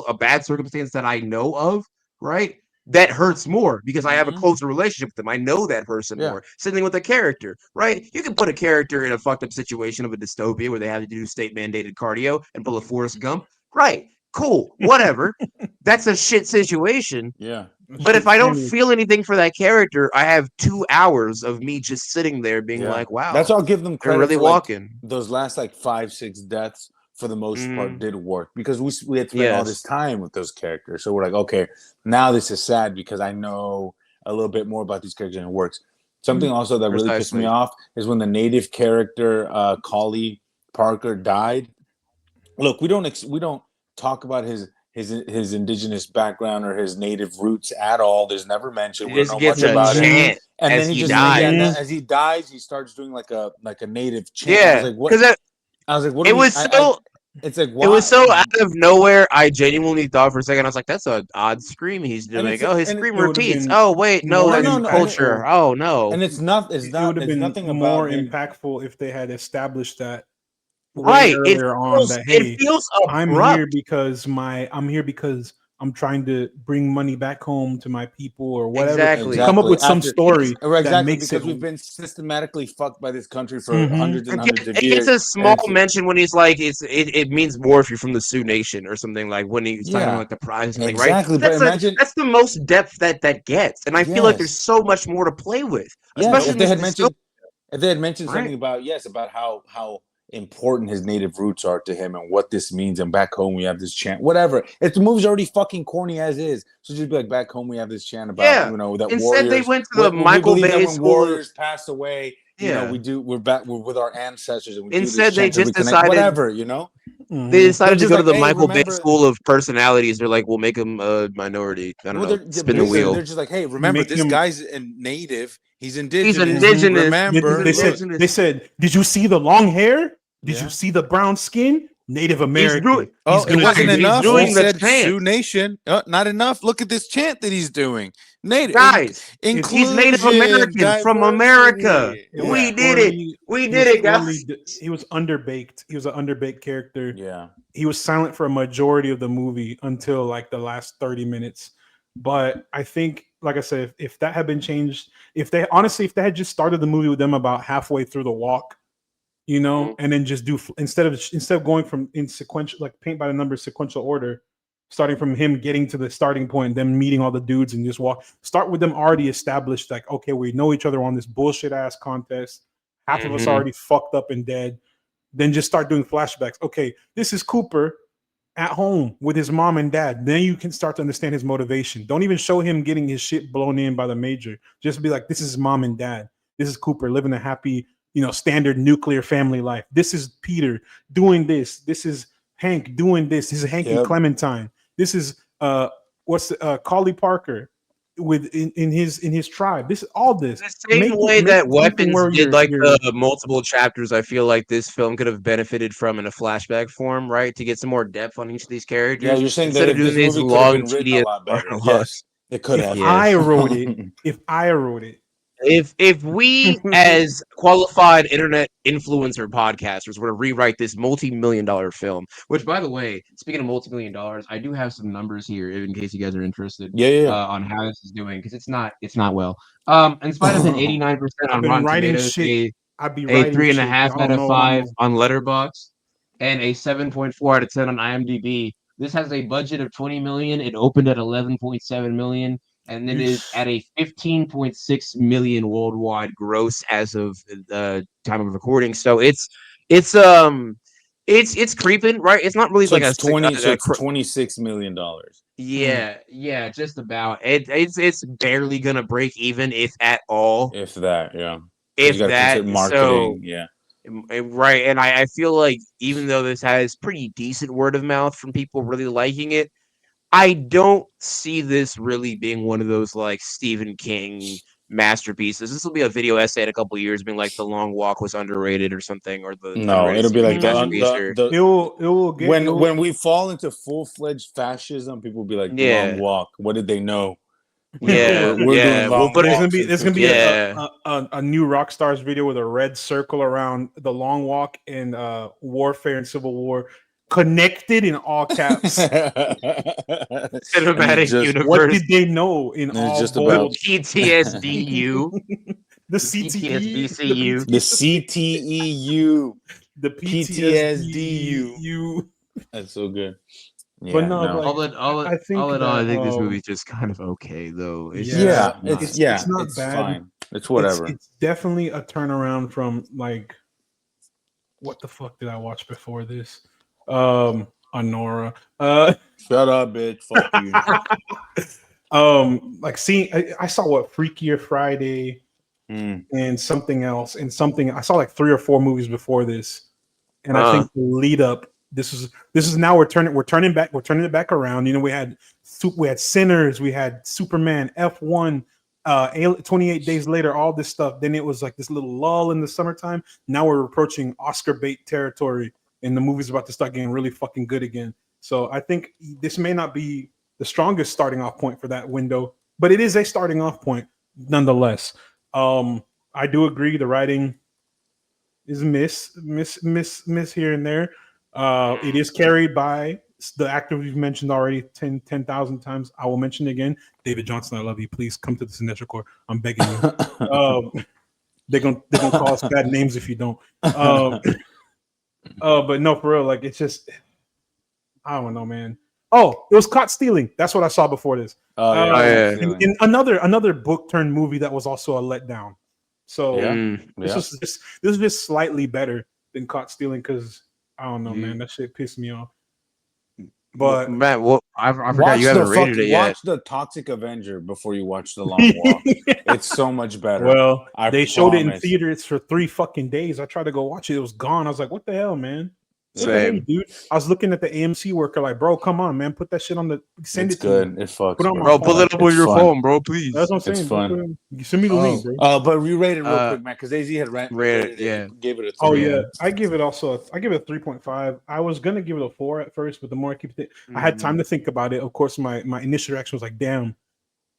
a bad circumstance that I know of, right? that hurts more because I have a closer relationship with them. I know that person more. Same thing with a character, right? You can put a character in a fucked up situation of a dystopia where they have to do state mandated cardio and pull a Forrest Gump, right? Cool, whatever. That's a shit situation. Yeah. But if I don't feel anything for that character, I have 2 hours of me just sitting there being like, wow. That's all. I'll give them credit really for walking. Those last 5-6 deaths for the most part did work because we had spent all this time with those characters. So we're like, okay, now this is sad because I know a little bit more about these characters and it works. Something also that really pissed me off is when the native character Collie Parker died. Look, we don't talk about his indigenous background or his native roots at all. There's never mentioned. We don't know much about him. And then he just as he dies, he starts doing like a native chant. Yeah, I was like, what? I was like, what? It was so. It's like, why? It was so out of nowhere. I genuinely thought for a second, I was like, "That's an odd scream he's doing." His scream repeats. Oh wait, no, that's culture. Oh no, and it's not. It would have been nothing more impactful if they had established that right earlier on. That hey, it feels I'm here because I'm trying to bring money back home to my people or whatever. Exactly. Come up with some story that makes because we've been systematically fucked by this country for hundreds and hundreds of years. It's a small mention when he's like, it means more if you're from the Sioux Nation or something, like when he's talking about like the pride or something, exactly. Right? But that's the most depth that gets, and I feel like there's so much more to play with. Especially if they had mentioned something about how important his native roots are to him and what this means, and back home we have this chant, whatever. If the movie's already fucking corny as is, so just be like, back home we have this chant about that instead warriors, they went to the Michael Bay school. Warriors pass away, we're back with our ancestors, and instead they just decided whatever, they decided to go to the Michael Bay school of personalities. They're like, we'll make him a minority. I don't know, spin the wheel. They're just like, hey, remember this guy's a native. He's indigenous. Remember, they said, did you see the long hair? Did you see the brown skin? Native American. It wasn't enough. Doing he said Sioux Nation. Not enough. Look at this chant that he's doing. Native guys, he's Native American from America. Yeah. We did it. We did it, guys. He was underbaked. He was an underbaked character. Yeah. He was silent for a majority of the movie until like the last 30 minutes. But I think, like I said, if that had been changed, if they had just started the movie with them about halfway through the walk, and then just do instead of going from in sequential, like paint by the numbers sequential order, starting from him getting to the starting point, then meeting all the dudes and just start with them already established, like, okay, we know each other on this bullshit ass contest. Half of us already fucked up and dead. Then just start doing flashbacks. Okay, this is Cooper at home with his mom and dad. Then you can start to understand his motivation. Don't even show him getting his shit blown in by the major. Just be like, this is mom and dad. This is Cooper living a happy, standard nuclear family life. This is Peter doing this. This is Hank doing this. This is Hank and Clementine. This is Collie Parker in his tribe. This is all this. The same way that Weapons did the multiple chapters, I feel like this film could have benefited from in a flashback form, right? To get some more depth on each of these characters. Yeah, you're saying instead that of doing these long, tedious. Yes, it could have. If I wrote it. If we as qualified internet influencer podcasters were to rewrite this multi-million-dollar film, which, by the way, speaking of multi-million dollars, I do have some numbers here in case you guys are interested. On how this is doing, because it's not well. In spite of an 89% on Rotten Tomatoes, a 3.5 out of 5 on Letterboxd, and a 7.4 out of 10 on IMDb. This has a budget of $20 million. It opened at $11.7 million. And it is at a 15.6 million worldwide gross as of the time of recording. So it's creeping, right? It's not really like it's $26 million. Yeah, just about. It's barely gonna break even, if at all. If that, yeah. If that, marketing, right. And I feel like even though this has pretty decent word of mouth from people really liking it, I don't see this really being one of those like Stephen King masterpieces. This will be a video essay in a couple of years, being like The Long Walk was underrated or something, or it'll be like when we fall into full-fledged fascism, people will be like, The Long Walk. What did they know? We're doing long walks. There's gonna be a new Rockstars video with a red circle around The Long Walk and warfare and Civil War. connected in all caps. Cinematic universe. What did they know in all just bold? about PTSDU. The CTE, PTSDCU. The CTEU. the PTSDU. PTSDU. That's so good. Yeah, But no, like I think all in all, I think this that, movie's just kind of okay though. It's it's not bad. Fine. It's whatever. It's definitely a turnaround from like what the fuck did I watch before this? Honora. Shut up, bitch. Fuck you. Like seeing I saw what Freakier Friday and something else and something. I saw like 3 or 4 movies before this, and I think the lead up. This is now we're turning it back around. You know, we had Sinners, we had Superman, F1, 28 Days Later, all this stuff. Then it was like this little lull in the summertime. Now we're approaching Oscar bait territory, and the movie's about to start getting really fucking good again. So I think this may not be the strongest starting off point for that window, but it is a starting off point nonetheless. I do agree the writing is miss here and there. It is carried by the actor we've mentioned already 10,000 times. I will mention it again. David Jonsson, I love you. Please come to the Cinestro Corps. I'm begging you. They're gonna call us bad names if you don't. But no, for real, like it's just I don't know, man. Oh, it was Caught Stealing. That's what I saw before this. In another book turned movie that was also a letdown. So this is just slightly better than Caught Stealing because I don't know, man. That shit pissed me off. But Matt, well, I forgot you haven't rated it yet. Watch the Toxic Avenger before you watch The Long Walk. It's so much better. Well, they showed it in theaters for 3 fucking days. I tried to go watch it. It was gone. I was like, what the hell, man? Same, dude. I was looking at the AMC worker, like, bro, come on, man, put that shit on the. Send it's it to good. me. It fucks, bro. Pull it up on your phone, bro, please. That's what I'm saying. It's fun. You send me the link, bro. But rerate it real quick, man, because AZ had rated it. Gave it a 3. Oh yeah, I give it a 3.5. I was gonna give it a 4 at first, but the more I keep it, I had time to think about it. Of course, my initial reaction was like, damn.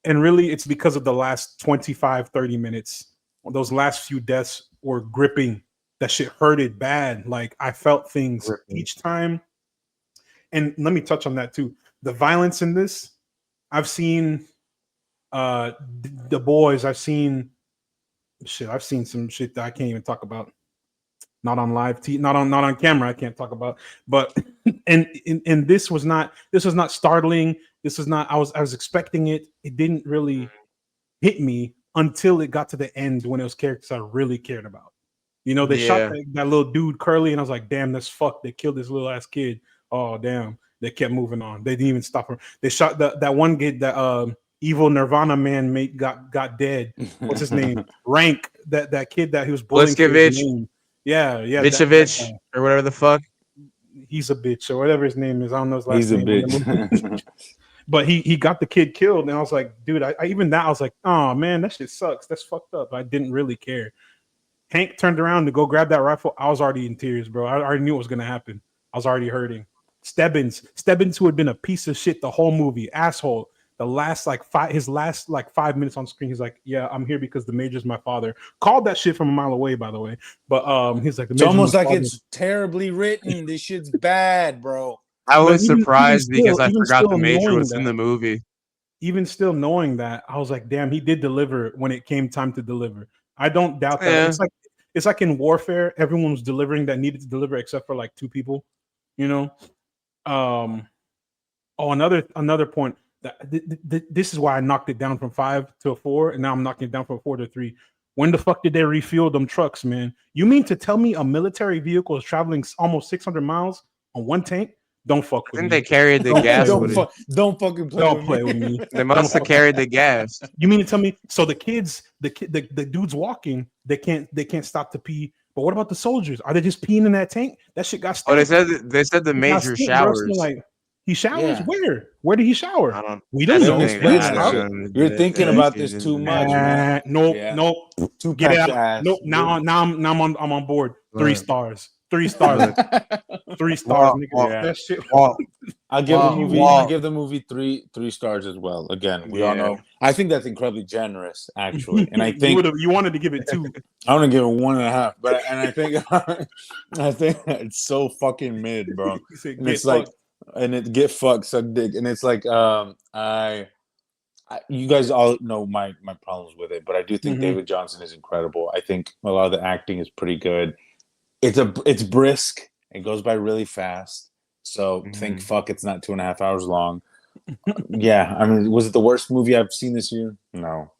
And really, it's because of the last 25-30 minutes. Those last few deaths were gripping. That shit hurted bad. Like I felt things each time. And let me touch on that too. The violence in this, I've seen the boys. I've seen some shit that I can't even talk about. Not on live TV, not on camera. I can't talk about. But and this was not startling. This was not. I was expecting it. It didn't really hit me until it got to the end when it was characters I really cared about. You know, they shot that little dude Curly, and I was like, damn, that's fucked. They killed this little ass kid. Oh, damn. They kept moving on. They didn't even stop her. They shot that one kid that evil Nirvana man mate got dead. What's his name? Rank. That kid that he was bullying. Bliskevich. Yeah. Bitchovich or whatever the fuck. He's a bitch or whatever his name is. I don't know his last He's name. He's a bitch. But he got the kid killed, and I was like, dude, I even that I was like, oh man, that shit sucks. That's fucked up. I didn't really care. Hank turned around to go grab that rifle. I was already in tears, bro. I already knew what was gonna happen. I was already hurting. Stebbins, who had been a piece of shit the whole movie, asshole. His last 5 minutes on screen, he's like, "Yeah, I'm here because the major's my father." Called that shit from a mile away, by the way. But he's like, "It's almost like it's terribly written. This shit's bad, bro." I was surprised because I forgot the major was in the movie. Even still knowing that, I was like, "Damn, he did deliver when it came time to deliver." I don't doubt that. It's like in warfare, everyone was delivering that needed to deliver except for like 2 people, you know. Another point that this is why I knocked it down from 5 to a 4, and now I'm knocking it down from 4 to 3. When the fuck did they refuel them trucks, man? You mean to tell me a military vehicle is traveling almost 600 miles on one tank? Don't fuck with me. I think they carried the gas. Don't fucking play with me. They must have carried the gas. You mean to tell me? So the kids, the dudes walking, they can't stop to pee. But what about the soldiers? Are they just peeing in that tank? That shit got stuck. Oh, they said the major showers. Like he showers. Yeah. Where did he shower? I don't. We don't know. You're thinking about this too much, man. Nope. Get it out. Nope. Now I'm on board. 3 stars. 3 stars. 3 stars, nigga. That shit. I'll give the movie three stars as well. Again, we all know. I think that's incredibly generous, actually, and I think you wanted to give it 2. I want to give it 1.5, but I think I think it's so fucking mid, bro. And it's like, and it get fucked, suck dick, and it's like, you guys all know my problems with it, but I do think David Jonsson is incredible. I think a lot of the acting is pretty good. It's brisk. It goes by really fast. So think fuck, it's not 2.5 hours long. Yeah, I mean, was it the worst movie I've seen this year? No.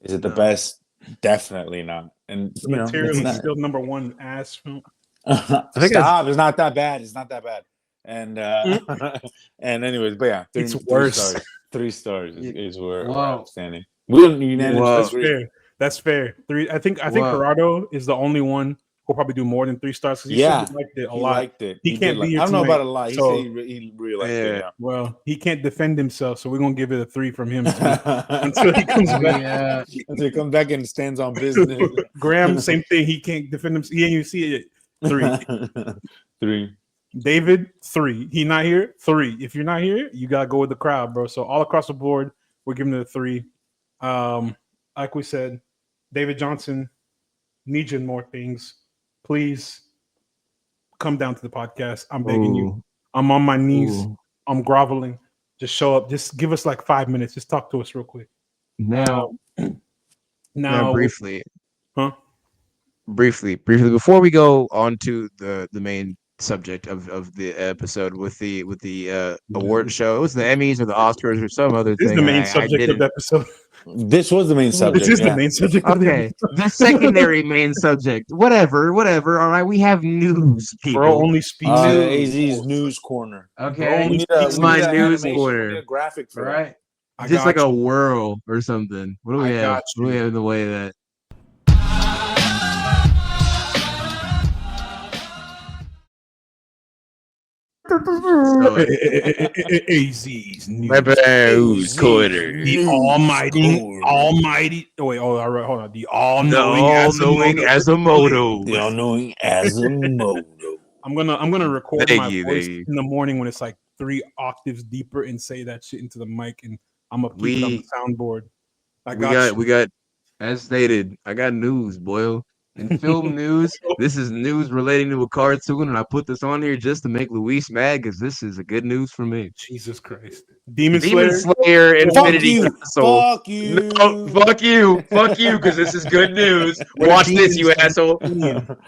Is it the best? Definitely not. And the Material is still number 1 ass film. Stop! It's not that bad. It's not that bad. And and anyways, but yeah, it's worse. 3 stars is where we're standing. We don't unanimously agree. That's fair. 3. I think Gerardo is the only one who'll probably do more than 3 stars because he liked it a lot. Liked it. He can't be here I don't know tonight, about a lot. So, he really liked it. Yeah. Well, he can't defend himself, so we're gonna give it a 3 from him until he comes back. Until he comes back and stands on business. Graham, same thing. He can't defend himself. He ain't even see it. 3. 3. David, 3. He not here. 3. If you're not here, you gotta go with the crowd, bro. So all across the board, we're giving it a 3. Like we said, David Jonsson, need you in more things. Please come down to the podcast. I'm begging you. I'm on my knees. I'm groveling. Just show up. Just give us like 5 minutes. Just talk to us real quick. Now, briefly. Huh? Briefly, before we go on to the main subject of the episode with the award shows, the Emmys or the Oscars or some other thing. This is the main subject of the episode. This was the main subject. This is the main subject. Okay, the secondary main subject. Whatever. All right, we have news. People Bro only speaks. AZ's news corner. Okay, my news corner. A graphic for right. Just like a whirl or something. What do we have? What do we have in the way of that? AZ's news corner. The almighty. Oh wait, all right, hold on. The all-knowing Asamoto. The all-knowing Asamoto. I'm gonna record my voice in the morning when it's like 3 octaves deeper and say that shit into the mic, and I'm gonna keep it on the soundboard. We got, as stated. I got news, boy. In film news, this is news relating to a cartoon, and I put this on here just to make Luis mad because this is a good news for me. Jesus Christ. Demon Slayer Infinity Castle. Fuck you. No, fuck you, because this is good news. Watch this, you asshole.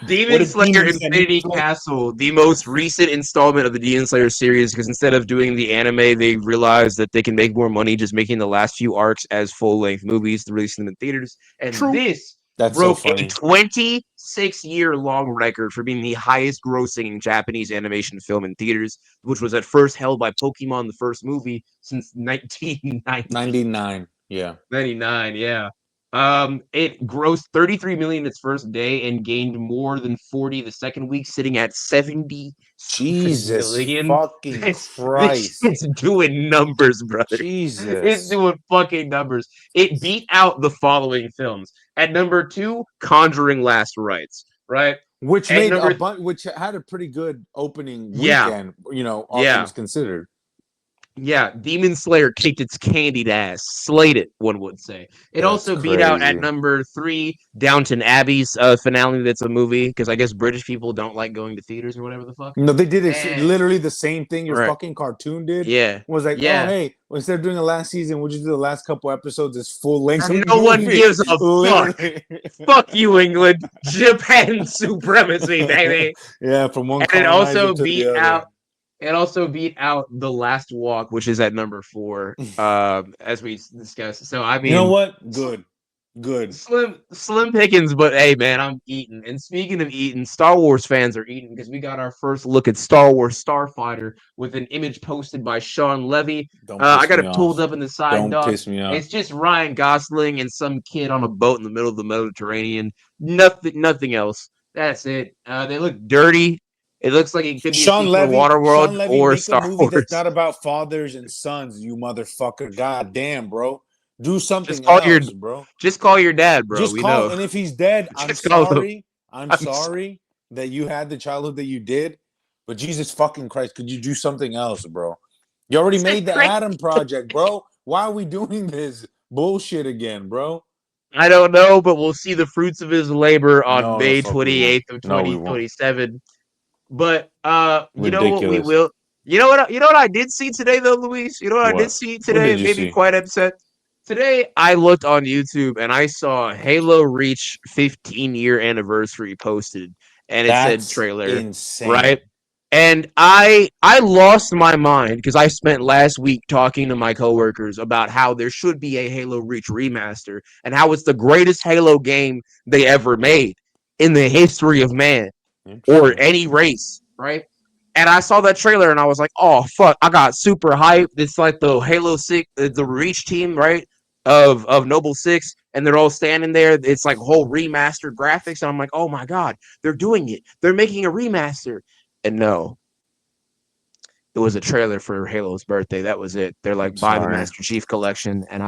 Demon Slayer Infinity Castle, the most recent installment of the Demon Slayer series, because instead of doing the anime, they realized that they can make more money just making the last few arcs as full-length movies to release them in theaters. And this broke a 26-year-long record for being the highest-grossing Japanese animation film in theaters, which was at first held by Pokemon, the first movie, since 1999. Yeah. 99, yeah. It grossed $33 million its first day and gained more than 40 the second week, sitting at 70 Jesus million. Fucking Christ. It's doing numbers, brother. Jesus. It's doing fucking numbers. It beat out the following films. At number 2, Conjuring Last Rites, right? Which made which had a pretty good opening weekend, all things considered. Yeah, Demon Slayer kicked its candied ass. Slayed it, one would say. It also beat out at number 3, Downton Abbey's finale that's a movie, because I guess British people don't like going to theaters or whatever the fuck. No, they did literally the same thing your fucking cartoon did. Yeah. Was like, oh, hey, instead of doing the last season, we'll just do the last couple episodes as full length. No one gives a fuck. Fuck you, England. Japan supremacy, baby. Yeah, from one. And it also beat out. It also beat out The Last Walk, which is at number 4, as we discussed. So I mean, you know what? Good. Slim pickings, but hey, man, I'm eating. And speaking of eating, Star Wars fans are eating because we got our first look at Star Wars Starfighter with an image posted by Sean Levy. I got it pulled up in the side. Don't piss me off. It's just Ryan Gosling and some kid on a boat in the middle of the Mediterranean. Nothing else. That's it. They look dirty. It looks like it could be Sean Levy, Waterworld or Star Wars. That's not about fathers and sons, you motherfucker. God damn, bro. Do something else, bro. Just call your dad, bro. Know. And if he's dead, I'm sorry. I'm sorry that you had the childhood that you did. But Jesus fucking Christ, could you do something else, bro? You already made the Adam Project, bro. Why are we doing this bullshit again, bro? I don't know, but we'll see the fruits of his labor on May 28th of 2027. But you know what we will. You know what I did see today though, Luis? You know what I did see today? It made me quite upset. Today I looked on YouTube and I saw Halo Reach 15-year anniversary posted, and it said trailer. Insane. Right? And I lost my mind because I spent last week talking to my coworkers about how there should be a Halo Reach remaster and how it's the greatest Halo game they ever made in the history of man or any race, right? And I saw that trailer and I was like, oh fuck, I got super hyped. It's like the Halo 6, the Reach team, right? Of Noble 6, and they're all standing there. It's like whole remastered graphics, and I'm like, oh my god, they're doing it. They're making a remaster. And no, it was a trailer for Halo's birthday. That was it. They're like, buy the Master Chief Collection, and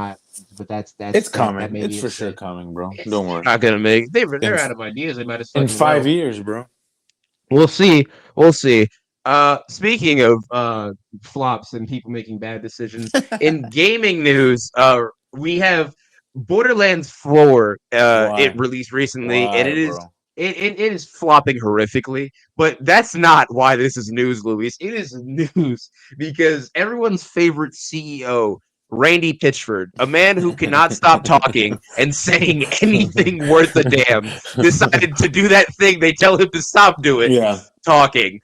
but that's it's coming. It's for sure coming, bro. Don't worry. Not gonna make. They're out of ideas. They might have in 5 years, bro. We'll see. We'll see. Speaking of flops and people making bad decisions in gaming news, we have Borderlands 4. It released recently, and it is. It is flopping horrifically, but that's not why this is news, Luis. It is news because everyone's favorite CEO, Randy Pitchford, a man who cannot stop talking and saying anything worth a damn, decided to do that thing they tell him to stop doing, talking.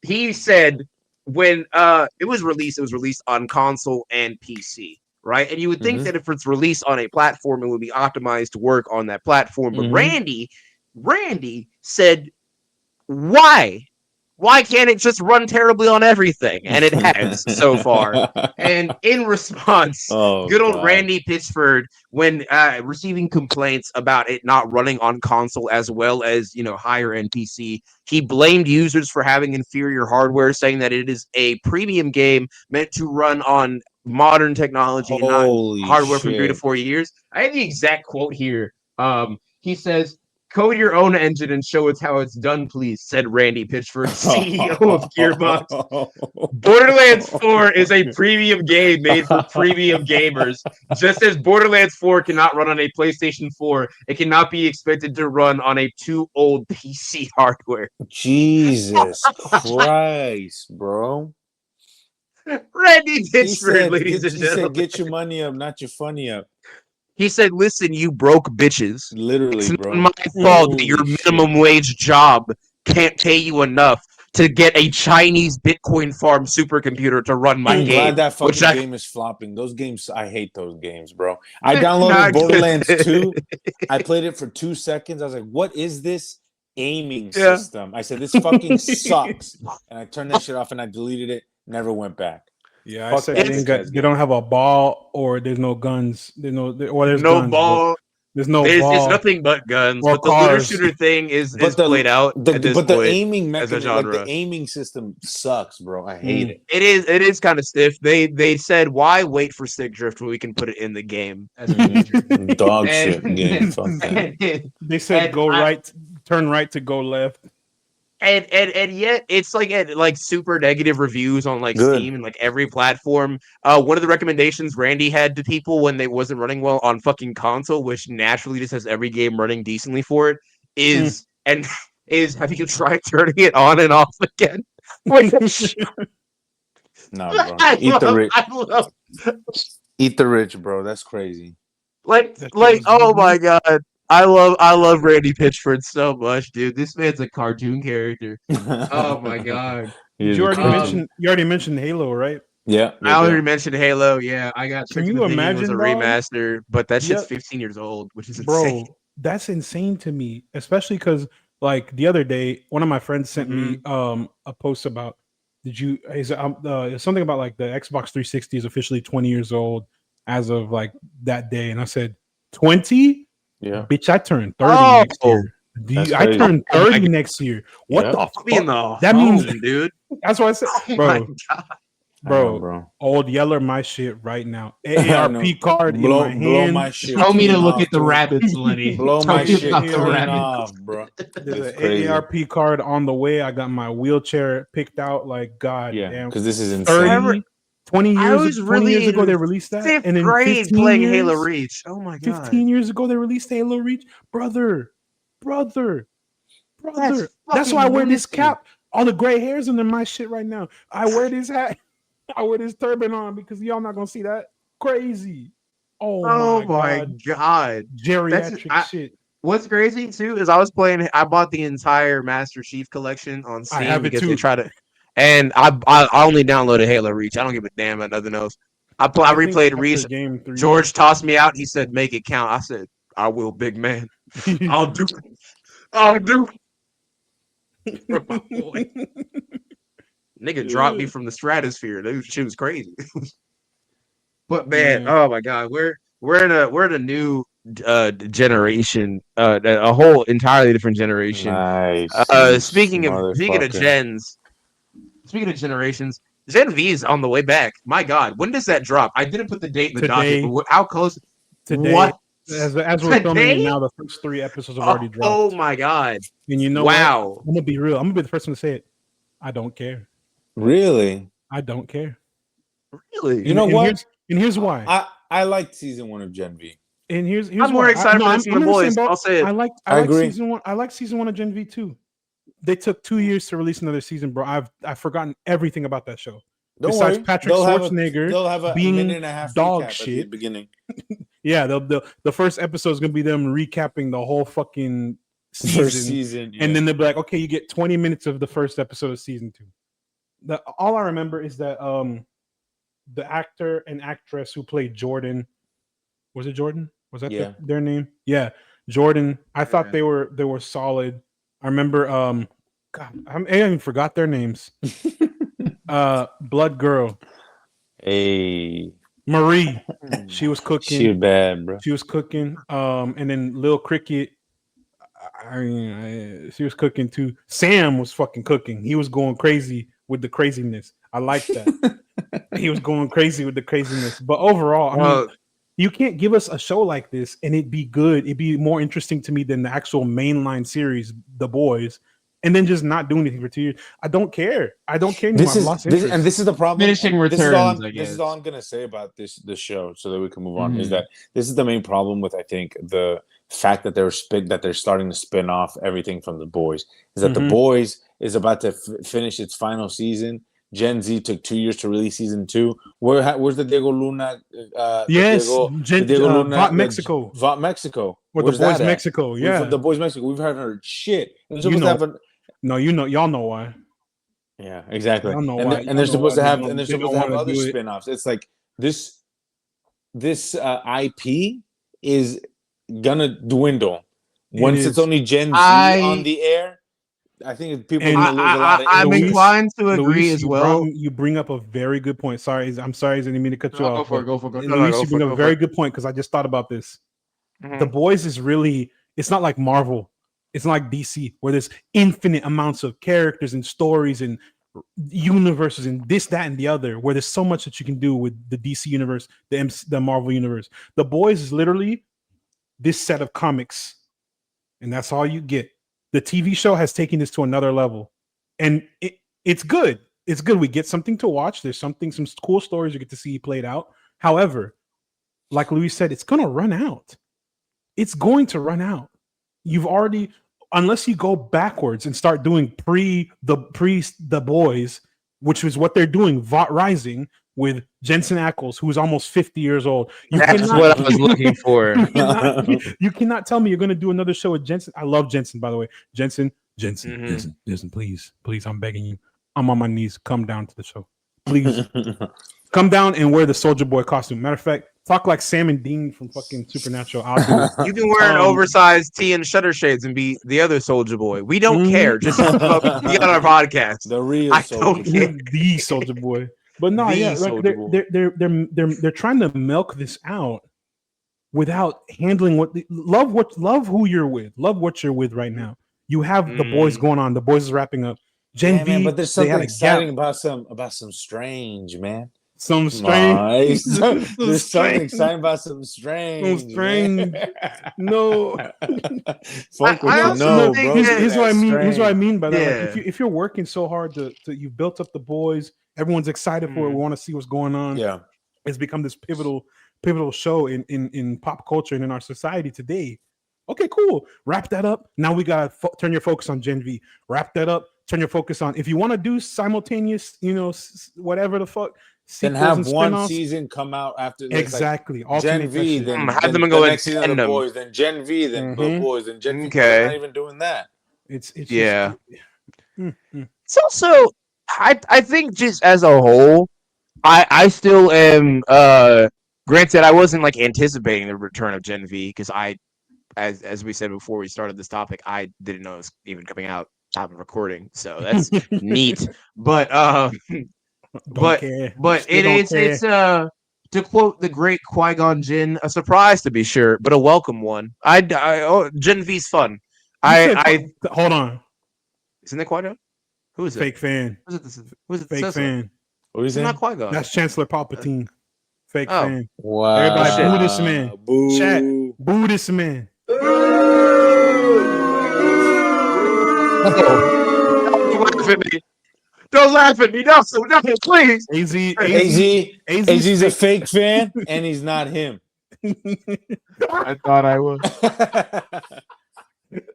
He said when it was released on console and PC, right? And you would think that if it's released on a platform, it would be optimized to work on that platform. But Randy said, why? Why can't it just run terribly on everything? And it has so far. And in response, good old Randy Pitchford, when receiving complaints about it not running on console as well as, higher end PC, he blamed users for having inferior hardware, saying that it is a premium game meant to run on modern technology and not hardware from 3 to 4 years. I have the exact quote here. He says, "Code your own engine and show us how it's done, please," said Randy Pitchford, CEO of Gearbox. Borderlands 4 is a premium game made for premium gamers. Just as Borderlands 4 cannot run on a PlayStation 4, it cannot be expected to run on a too old PC hardware. Jesus Christ, bro. Randy Pitchford, ladies and gentlemen. He said, get your money up, not your funny up. He said, listen, you broke bitches. Literally, it's bro. It's not my fault that your minimum wage job can't pay you enough to get a Chinese Bitcoin farm supercomputer to run my game. I'm glad that fucking game is flopping. Those games, I hate those games, bro. I downloaded Borderlands 2. I played it for 2 seconds. I was like, what is this aiming system? I said, this fucking sucks. And I turned that shit off and I deleted it. Never went back. Yeah, I said they don't have a ball or there's no guns. There's no guns, ball. There's no ball. It's nothing but guns. But the looter shooter thing is played out. But the aiming mechanism, like the aiming system sucks, bro. I hate it. It is kind of stiff. They said, why wait for stick drift when we can put it in the game as a feature? Dog shit game. Fuck that. They said turn right to go left. And yet it's like super negative reviews on Steam and every platform. One of the recommendations Randy had to people when they wasn't running well on fucking console, which naturally just has every game running decently for it, is have you tried turning it on and off again? No, bro. Eat the rich, bro. That's crazy. Oh my god. I love Randy Pitchford so much, dude. This man's a cartoon character. Oh my god! You already mentioned Halo, right? Yeah, I already mentioned Halo. Yeah, I got. Can you imagine it was a remaster? But that shit's 15 years old, which is insane. Bro, that's insane to me, especially because the other day, one of my friends sent me a post about something about the Xbox 360 is officially 20 years old as of that day, and I said 20. Yeah, bitch, I turned 30 next year. I turned 30 next year. What the fuck? That means, dude. That's what I said, bro. Old Yeller, my shit right now. AARP card in my hand. Blow my shit. Tell me to look at the rabbits, Lenny. Blow my shit off, bro. There's an AARP card on the way. I got my wheelchair picked out. God damn. Because this is insane. 20 I years, was 20 really years ago in they released that, fifth and then grade 15 playing years, Halo Reach. Oh my god, 15 years ago they released Halo Reach, brother. That's That's why I fucking wear this nasty. cap. All the gray hairs under my shit right now. I wear this hat. I wear this turban on because y'all not gonna see that. Crazy. Oh oh my my god. god. That's Geriatric shit. what's crazy too is I bought the entire Master Chief collection on I Steam have it because they too. try to, and I only downloaded Halo Reach. I don't give a damn about nothing else. I I think replayed after Reach. game 3. George tossed me out. He said, "Make it count." I said, "I will, big man. I'll do. I'll do." For my boy. Nigga dropped me from the stratosphere. Dude, shit was crazy. But man, oh my god, we're in a new generation, a whole entirely different generation. Nice, you Speaking of motherfucker. speaking of generations, Gen V is on the way back. My god, when does that drop? I didn't put the date in the docket, Today, but how close? today, What as we're filming it today? now, the first 3 episodes have already Oh dropped. my god! And you know what? Wow, I'm gonna be real. I'm gonna be the first one to say it. I don't care. Really? I don't care. really? You know what? Here's why. I liked season 1 of Gen V. And here's I'm more why. excited for I'm this than the in the same boys. boat. I'll say it. I I like agree. season 1. I like season 1 of Gen V too. They took 2 years to release another season, bro. I've forgotten everything about that show. Don't Besides worry. Patrick Schwarzenegger They'll have a being minute and a half dog recap at the shit. beginning. Yeah, the first episode is gonna be them recapping the whole fucking First season, season, and then they'll be like, okay, you get 20 minutes of the first episode of season 2. All I remember is that the actor and actress who played Jordan, was it Jordan? Was that their name? Yeah, Jordan. I thought they were solid. I remember God, I even forgot their names. Blood Girl. Hey, Marie. She was cooking. she bad, bro. She was cooking. And then Lil Cricket. I mean, she was cooking too. Sam was fucking cooking. He was going crazy with the craziness. I like that. He was going crazy with the craziness. But overall, I mean, you can't give us a show like this and it'd be good. It'd be more interesting to me than the actual mainline series, The Boys, and then just not do anything for 2 years. I don't care. I don't care anymore. I've lost interest. And this is the problem. Diminishing returns. This is all I'm gonna say about this show, so that we can move on. Is that this is the main problem with, I think, the fact that they're starting to spin off everything from The Boys. Is that The Boys is about to finish its final season. Gen Z took 2 years to release season 2. Where's the Diego Luna? Yes, Diego Luna, Vought Mexico. Vought Mexico. Or The Boys Mexico. Yeah, The Boys Mexico. We've heard shit. No, y'all know why. Yeah, exactly. And they're supposed to have other spin-offs. It's like this IP is gonna dwindle once it's only Gen Z on the air. I think people are gonna lose a lot of I'm inclined to agree as well. You bring up a very good point. I'm sorry, I didn't mean to cut you off. Go for it. Luis, you bring up a very good point because I just thought about this. The Boys is really, it's not like Marvel. It's not like DC where there's infinite amounts of characters and stories and universes and this, that, and the other, where there's so much that you can do with the DC universe, the Marvel universe. The Boys is literally this set of comics, and that's all you get. The TV show has taken this to another level, and it's good. It's good. We get something to watch. There's some cool stories you get to see played out. However, like Luis said, it's going to run out. It's going to run out. You've already, unless you go backwards and start doing the Boys, which is what they're doing, Vought Rising with Jensen Ackles, who's almost 50 years old. That's what I was looking for. You cannot tell me you're going to do another show with Jensen. I love Jensen, by the way. Jensen, please, I'm begging you. I'm on my knees. Come down to the show. Please. Come down and wear the Soldier Boy costume. Matter of fact, talk like Sam and Dean from fucking Supernatural. I'll do it. You can wear an oversized tee and shutter shades and be the other Soldier Boy. We don't care. Just be on our podcast. The real Soldier Boy. The Soldier Boy. But no, they're trying to milk this out without handling love who you're with. Love what you're with right now. You have The Boys going on. The Boys is wrapping up. Gen V, man, but there's something exciting about some Strange, man. Some strange. There's something exciting about some strange. Some strange. No. Fuck what you know, bro. Here's what I mean. Here's what I mean by that. Yeah. Like if you're working so hard to you've built up the boys, everyone's excited for it. We want to see what's going on. Yeah. It's become this pivotal show in pop culture and in our society today. Okay, cool. Wrap that up. Now we gotta turn your focus on Gen V. Wrap that up. Turn your focus on. If you want to do simultaneous, whatever the fuck. Then have one season come out after exactly. Like Gen V. Then have them go next season of the boys. Then Gen V. Then the boys. Then Gen V. They're not even doing that. It's yeah. It's also I think just as a whole, I still am. Granted, I wasn't like anticipating the return of Gen V because as we said before we started this topic, I didn't know it was even coming out time of recording, so that's neat. But it's to quote the great Qui-Gon Jinn, a surprise to be sure, but a welcome one. Gen V's fun. Hold on. Isn't it Qui-Gon? Who is it? Fake fan. Who's it? Fake fan. What is it? Not Qui-Gon. That's Chancellor Palpatine. Fake fan. Wow. Everybody boo this man. Boo. Chat. Boo this man. Don't laugh at me. No, please. AZ's a fake fan, and he's not him. I thought I was.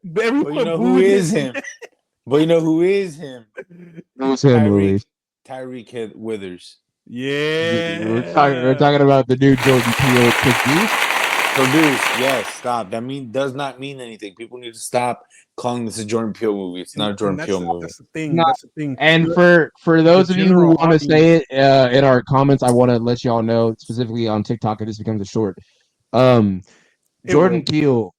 But you know who is him? But you know who is him? Who's him, Luis? Tyreek Withers. Yeah. We're talking about the new Jordan Peele Produce, yes, stop. That does not mean anything. People need to stop calling this a Jordan Peele movie. It's not a Jordan Peele movie. That's the thing. That's the thing. And for those of you who want to say it in our comments, I want to let y'all know, specifically on TikTok, it just becomes a short. Jordan Peele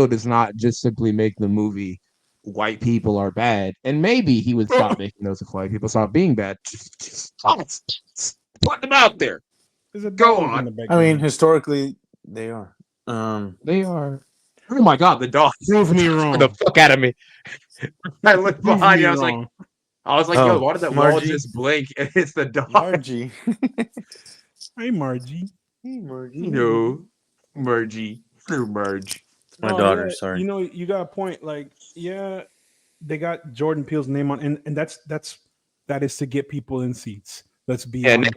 does not just simply make the movie white people are bad, and maybe he would stop making those if white people stop being bad. Just put them out there. Go on. I mean, historically, they are. They are. Oh my God, the dog. Prove me wrong. The fuck out of me. I looked behind you. I was like, yo, why did that wall just blink? And it's the dog. Margie. Hey, Margie. No, Margie. No, Marge. My daughter. Sorry. You got a point. Like, yeah, they got Jordan Peele's name on, and that is to get people in seats. Let's be honest.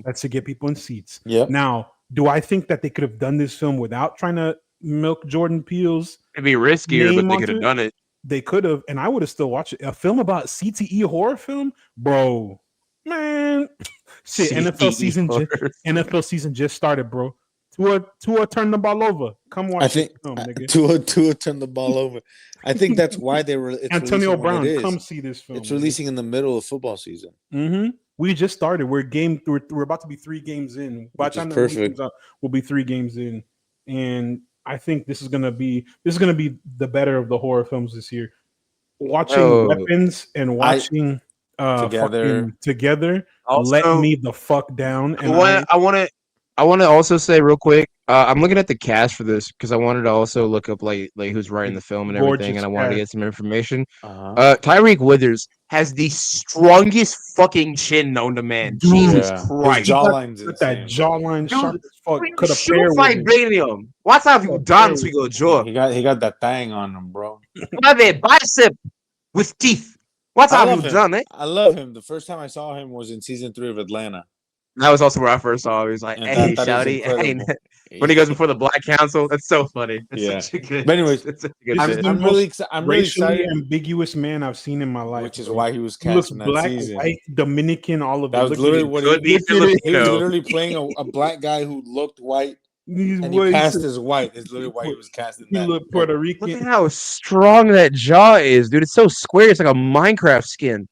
That's to get people in seats. Yeah. Now, do I think that they could have done this film without trying to milk Jordan Peele's? It'd be riskier, but they could have done it. They could have, and I would have still watched it. A film about CTE horror film, bro. Man, shit. NFL season just started, bro. Tua turned the ball over. Come watch. I think Tua turned the ball over. I think that's why they were. Antonio Brown, come see this film. It's releasing in the middle of football season. Mm-hmm. We just started. We're about to be 3 games in. By the time the movie comes out, we'll be 3 games in, and I think this is gonna be the better of the horror films this year. Watching Weapons and watching together also, let me the fuck down. And I want to also say real quick. I'm looking at the cast for this because I wanted to also look up like who's writing the film and everything, and I wanted to get some information. Tyreek Withers has the strongest fucking chin known to man. Jesus Christ! His jawline's that jawline sharp as fuck. Could have paired vibranium. What's up, you dance with your jaw? He got that thing on him, bro. Have a bicep with teeth. What's up, you done, eh? I love him. The first time I saw him was in season 3 of Atlanta. That was also where I first saw him. He was like, "Hey, shouty!" When he goes before the Black Council, that's so funny. That's but anyways, I'm really excited. Ambiguous man I've seen in my life, which is why he was cast in that black, season. White, Dominican, all of that was literally what he was literally playing a black guy who looked white. And he passed as white. Is literally why he was cast in that. He looked Puerto Rican. Look at how strong that jaw is, dude. It's so square. It's like a Minecraft skin.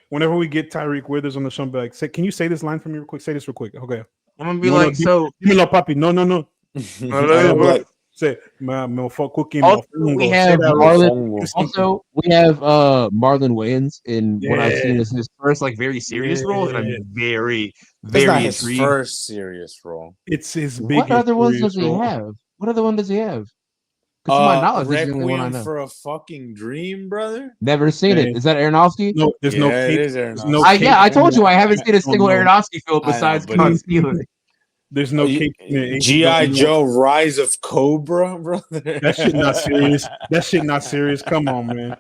Whenever we get Tyreek Withers on the show, be like, can you say this line for me real quick? Say this real quick. Okay. I'm gonna be Dímelo, papi. No. Say, we have Marlon. Also, we have Marlon Wayans in what I've seen as his first very serious role, and I'm very his first serious role. It's his biggest. What other ones does he have? What other one does he have? Because to my knowledge, this is the only one I Requiem know. for a Fucking Dream, brother. Never seen it. Is that Aronofsky? No, there's no Yeah, it cake. is There's Aronofsky. no Yeah, I cake told in you it. I haven't seen a single no. Aronofsky film I know, besides but Con Stealer. There's no cake in it. G.I. Joe Rise of Cobra, brother. That shit not serious. That shit not serious. Come on, man.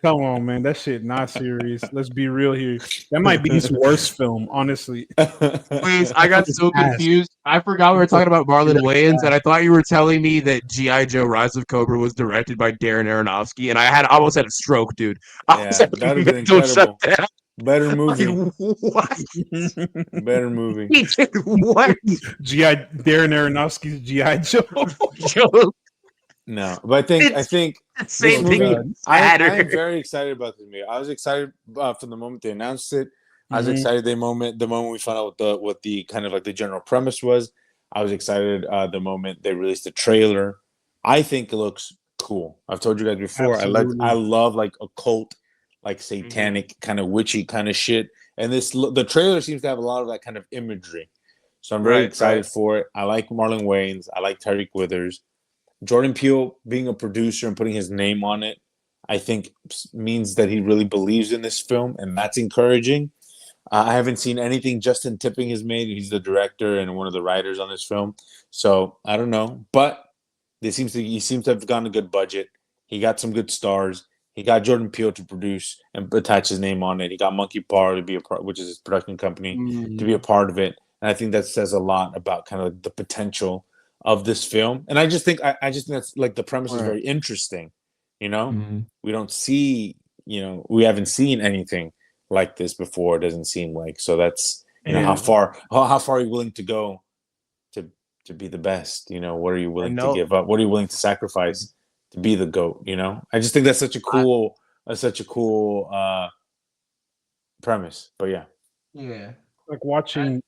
Come on, man. That shit not serious. Let's be real here. That might be his worst film, honestly. Please, I got so ass. confused. I forgot we were talking about Marlon Wayans, and I thought you were telling me that G.I. Joe Rise of Cobra was directed by Darren Aronofsky, and I almost had a stroke, dude. Yeah, that would have been incredible. Better movie. Like, what? Better movie. He did what? Darren Aronofsky's G.I. Joe. Joe. No, but I think Same this thing. movie, I'm very excited about this movie. I was excited from the moment they announced it. I was excited the moment we found out what the kind of like the general premise was. I was excited the moment they released the trailer. I think it looks cool. I've told you guys before. Absolutely. I love like occult, like satanic kind of witchy kind of shit. And the trailer seems to have a lot of that kind of imagery. So I'm very excited for it. I like Marlon Wayans. I like Tyreek Withers. Jordan Peele being a producer and putting his name on it, I think means that he really believes in this film, and that's encouraging. I haven't seen anything Justin Tipping has made. He's the director and one of the writers on this film. So I don't know, but he seems to have gotten a good budget. He got some good stars. He got Jordan Peele to produce and attach his name on it. He got Monkey Paw to be a part, which is his production company, to be a part of it. And I think that says a lot about kind of the potential of this film. And I just think that's like the premise is very interesting. You know, we don't see, we haven't seen anything like this before. It doesn't seem like, so that's, how far are you willing to go to be the best? What are you willing to give up? What are you willing to sacrifice to be the GOAT? I just think that's such a cool premise. But yeah, like watching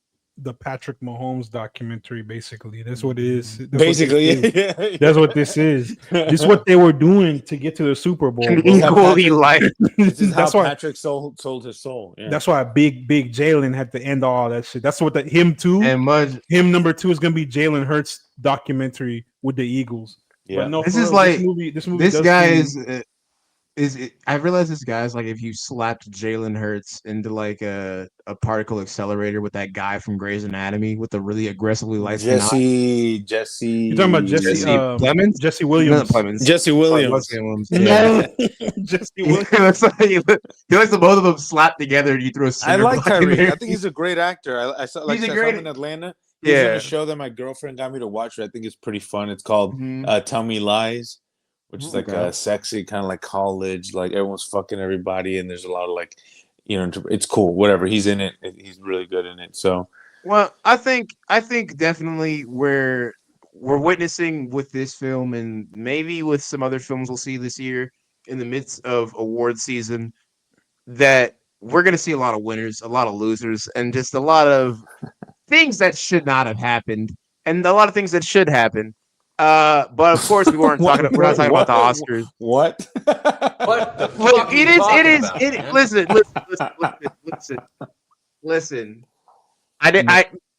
the Patrick Mahomes documentary. Basically, that's what it is. That's what this is. This is what they were doing to get to the Super Bowl. Equally like this is how Patrick sold his soul. Yeah. That's why big Jalen had to end all that shit. That's what him number 2 is gonna be Jalen Hurts documentary with the Eagles. Yeah, but no, this is real, like this movie. This guy I realize this guy's like if you slapped Jalen Hurts into like a particle accelerator with that guy from Grey's Anatomy with the really aggressively light Jesse. You're talking about Jesse Clemens? Jesse Williams. Jesse Williams. Yeah. Jesse Williams. He looks the both of them slapped together and you throw a I like Tyreek. I think he's a great actor. I saw He's a great in Atlanta. He's in a show that my girlfriend got me to watch. I think it's pretty fun. It's called Tell Me Lies, which is like a sexy kind of like college, like everyone's fucking everybody, and there's a lot of like, it's cool. Whatever, he's in it. He's really good in it. So, well, I think definitely we're witnessing with this film, and maybe with some other films we'll see this year in the midst of award season, that we're gonna see a lot of winners, a lot of losers, and just a lot of things that should not have happened, and a lot of things that should happen. But of course, we're not talking about the Oscars. What? What the Look, fuck it is. Listen.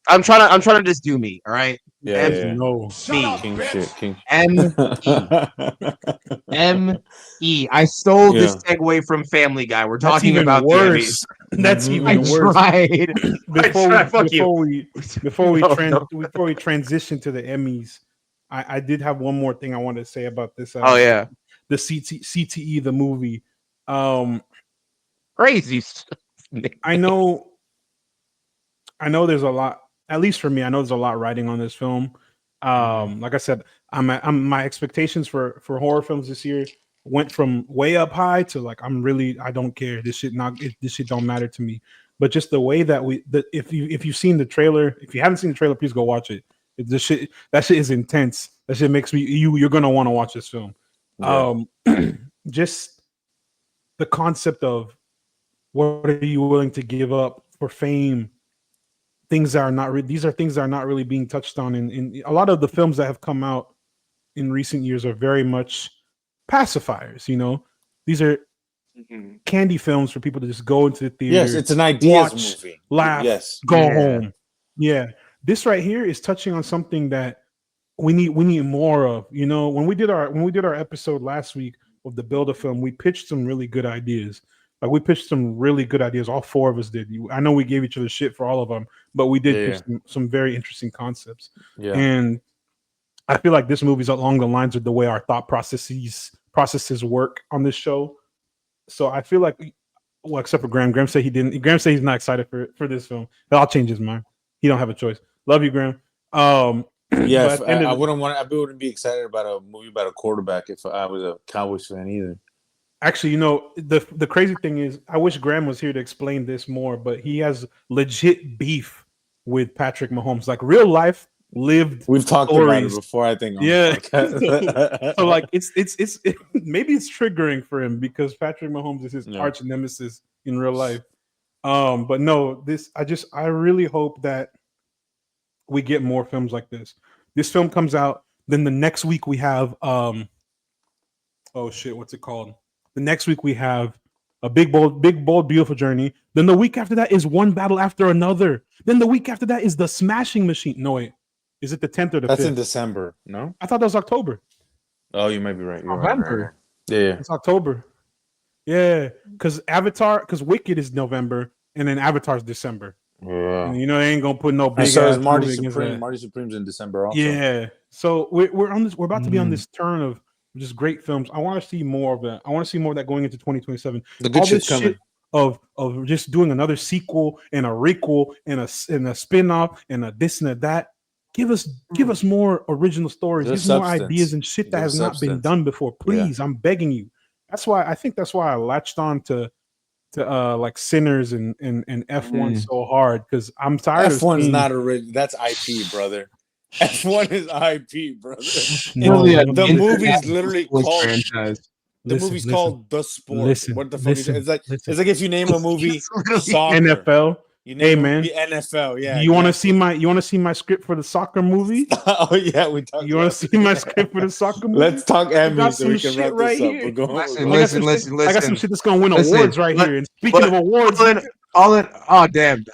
I'm trying to just do me. All right. Yeah. No. Me. King shit. M-E. I stole this segue from Family Guy. We're talking about worse. That's even worse. Tried. Before we transition to the Emmys, I did have one more thing I wanted to say about this. The CTE, the movie. Crazy. I know there's a lot, at least for me, I know there's a lot riding on this film. Like I said, my expectations for horror films this year went from way up high to like I don't care. This shit don't matter to me. But just the way that if you've seen the trailer, if you haven't seen the trailer, please go watch it. That shit is intense. That shit makes me you're gonna want to watch this film. Yeah. Just the concept of what are you willing to give up for fame? Things that are not these are things that are not really being touched on in a lot of the films that have come out in recent years are very much pacifiers. These are candy films for people to just go into the theater. Yes, it's an ideas movie. Laugh, go home. Yeah. This right here is touching on something that we need more of. You know, when we did our episode last week of the Build a Film, we pitched some really good ideas. Like we pitched some really good ideas. All four of us did. I know we gave each other shit for all of them, but we did pitch some very interesting concepts. Yeah. And I feel like this movie's along the lines of the way our thought processes work on this show. So I feel like, well, except for Graham. Graham said he didn't. Graham said he's not excited for this film. But I'll change his mind. He don't have a choice. Love you, Graham. Yeah, I wouldn't be excited about a movie about a quarterback if I was a Cowboys fan either. Actually, you know, the crazy thing is, I wish Graham was here to explain this more, but he has legit beef with Patrick Mahomes, like real life lived. We've talked about it before, I think. Yeah. So like it's maybe it's triggering for him because Patrick Mahomes is his arch nemesis in real life. But no, I really hope that we get more films like this. This film comes out, then the next week we have oh shit, what's it called? The next week we have a big bold, beautiful journey. Then the week after that is One Battle After Another. Then the week after that is The Smashing Machine. No, wait. Is it the 10th or the 5th? That's in December, no? I thought that was October. Oh, you might be right. You're November. Right. Yeah. It's October. Yeah, because Wicked is November, and then Avatar's December. Yeah. And, you know, they ain't gonna put no big. So is Marty Supreme. Marty Supreme's in December also. Yeah. So we're on this. We're about to be on this turn of just great films. I want to see more of that. I want to see more of that going into 2027. The good shit's coming. Shit of just doing another sequel and a requel and a spin-off and a this and a that. Give us more original stories. Give us more ideas and shit that has not been done before. Please, I'm begging you. That's why I latched on to like Sinners and F1 so hard because I'm tired. F1's not original. That's IP, brother. F1 is IP, brother. No, the movie's literally called franchise. The movie's called The Sport. What the fuck is it? It's like if you name a movie soccer. NFL. Hey man, the NFL. Yeah. You want to see my script for the soccer movie? Oh yeah, we talked. You want to see my script for the soccer movie? Let's talk Emmys so we can wrap this up. We're going. Listen. I got some shit that's gonna win awards right here. And speaking of awards, oh damn!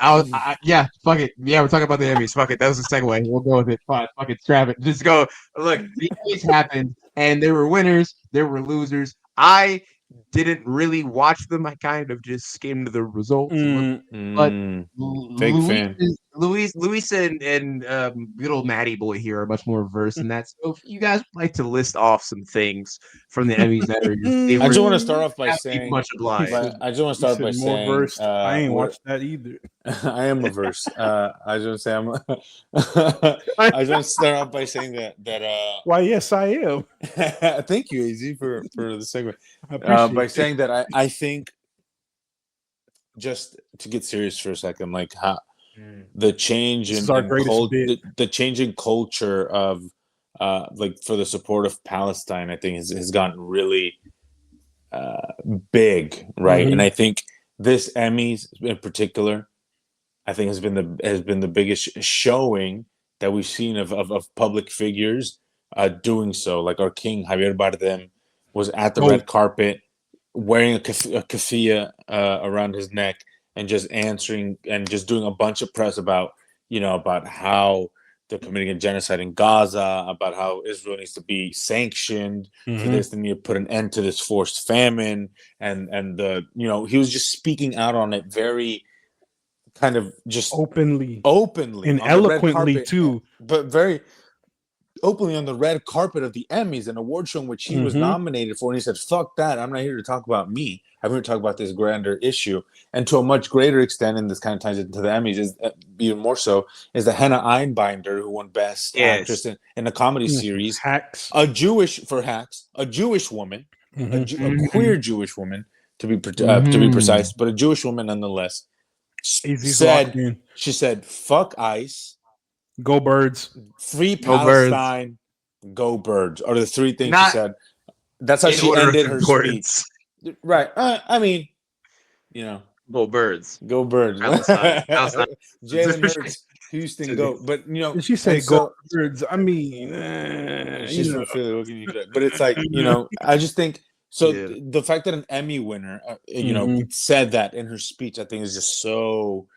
Yeah, fuck it. Yeah, we're talking about the Emmys. Fuck it. That was the segue. We'll go with it. Fine. Fuck it. Scrap it. Just go. Look, the Emmys happened, and there were winners. There were losers. I didn't really watch them. I kind of just skimmed the results. But Luis and good old Maddie boy here are much more versed in that. So if you guys would like to list off some things from the Emmys that are your I just want to start off by saying much obliged. I just want to start by saying versed. I ain't watched that either. I am a verse. I just want to say I just want to start off by saying that why yes I am. Thank you, AZ, for the segment. By saying that I think, just to get serious for a second, like how the change the change in culture of like for the support of Palestine, I think has gotten really big, right? And I think this Emmys in particular, I think has been the biggest showing that we've seen of public figures doing so. Like our king Javier Bardem was at the red carpet wearing a keffiyeh around his neck and just answering and just doing a bunch of press about how they're committing a genocide in Gaza, about how Israel needs to be sanctioned for this, they need to put an end to this forced famine, and he was just speaking out on it very kind of just openly and eloquently too, but very openly on the red carpet of the Emmys, an award show in which he was nominated for, and he said, "Fuck that! I'm not here to talk about me. I'm here to talk about this grander issue." And to a much greater extent, and this kind of ties into the Emmys, is even more so, is the Hannah Einbinder, who won Best Actress in a comedy series, Hacks, a Jewish woman, a queer Jewish woman to be precise, but a Jewish woman nonetheless. She said, "Fuck ICE. Go Birds. Free Palestine. Go Birds." Are the three things she said. That's how she ended her speech. Right. I mean, Go Birds. Go Birds. Palestine. Jalen Hurts, Houston, go. But, Did she say go Birds? I mean, she's from Philly. What can you do? But it's like, I just think, the fact that an Emmy winner, said that in her speech, I think is just so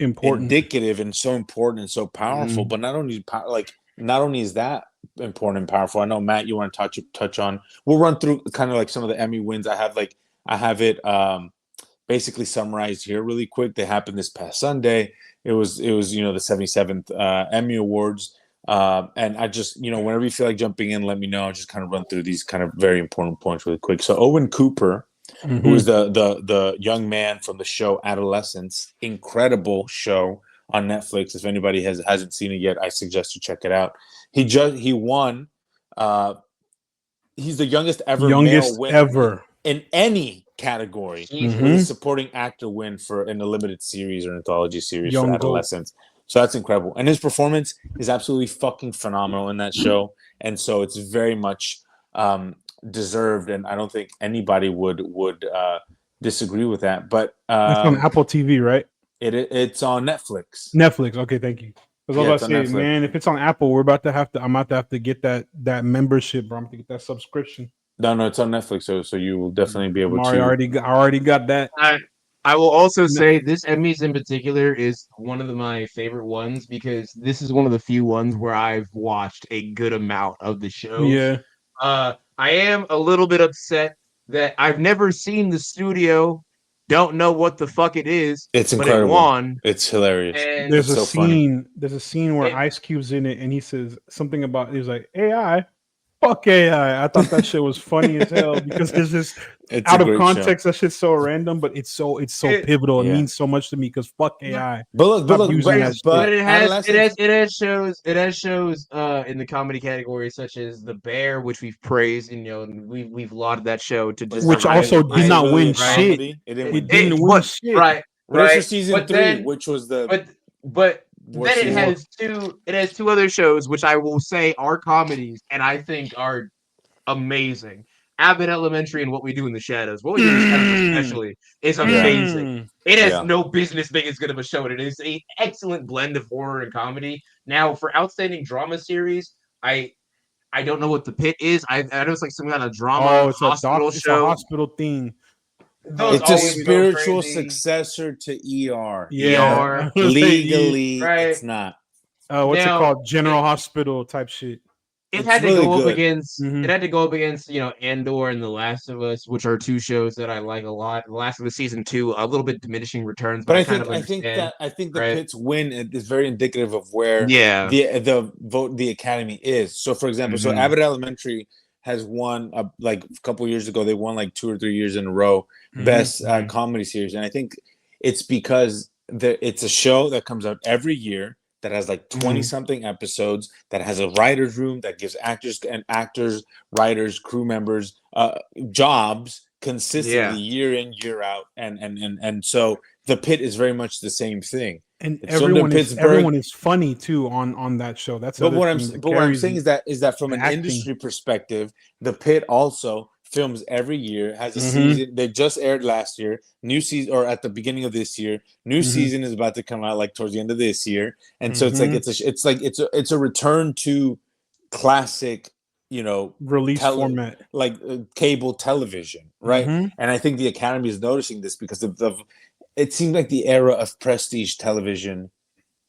important, indicative, and so important and so powerful. But not only like not only is that important and powerful, I know Matt, you want to touch on. We'll run through kind of like some of the Emmy wins. I have it basically summarized here really quick. They happened this past Sunday. It was the 77th Emmy Awards. And I just, whenever you feel like jumping in, let me know. I'll just kind of run through these kind of very important points really quick. So Owen Cooper, who is the young man from the show Adolescence, incredible show on Netflix. If anybody hasn't seen it yet, I suggest you check it out. He won. He's the youngest male winner in any category with a supporting actor win for in a limited series or anthology series for Adolescence. So that's incredible. And his performance is absolutely fucking phenomenal in that show. And so it's very much deserved. And I don't think anybody would disagree with that. But it's on Apple TV, right? It's on Netflix. Netflix. Okay, thank you. Because I was about to say, man, if it's on Apple, I'm about to have to get that membership, bro. I'm going to get that subscription. No, it's on Netflix, so you will definitely be able to. I already got that. I will also say this Emmys in particular is one of my favorite ones because this is one of the few ones where I've watched a good amount of the show. Yeah. I am a little bit upset that I've never seen the studio. Don't know what the fuck it is. It's incredible. But it won. It's hilarious. And there's a scene. There's a scene where Ice Cube's in it, and he says something about. He's like AI. Fuck AI. I thought that shit was funny as hell because it's just out of context. That shit's so random, but it's so pivotal. It means so much to me because fuck AI. But it has shows in the comedy category such as The Bear, which we've praised, and we've lauded that show to just which also did not win shit. It didn't win shit. Right. Right. Season 3, which was the but then it has two other shows which I will say are comedies and I think are amazing. Abbott Elementary and What We Do in the Shadows. What We Do in the Shadows especially is amazing. It has no business being as good of a show, and it is an excellent blend of horror and comedy. Now, for outstanding drama series, I don't know what The Pit is. I know it's like some kind of drama hospital show. It's a hospital thing. It's a spiritual successor to ER. Yeah. ER. Legally, it's not. What's it called? General Hospital type shit. It had to go up against Andor and The Last of Us, which are two shows that I like a lot. The Last of Us season 2, a little bit diminishing returns, but I think the Pit's win is very indicative of where the Academy is. So, for example, so Abbott Elementary has won like a couple of years ago. They won like 2 or 3 years in a row best comedy series, and I think it's because it's a show that comes out every year that has like 20 something episodes, that has a writer's room that gives actors, writers, crew members jobs consistently year in, year out, and so The Pit is very much the same thing. And everyone is funny too on that show. That's what I'm saying is that from an industry perspective, The Pit also films every year, has a season. They just aired last year, new season, or at the beginning of this year. New season is about to come out like towards the end of this year, and so it's a return to classic, release format, like cable television, right? And I think the Academy is noticing this because it seems like the era of prestige television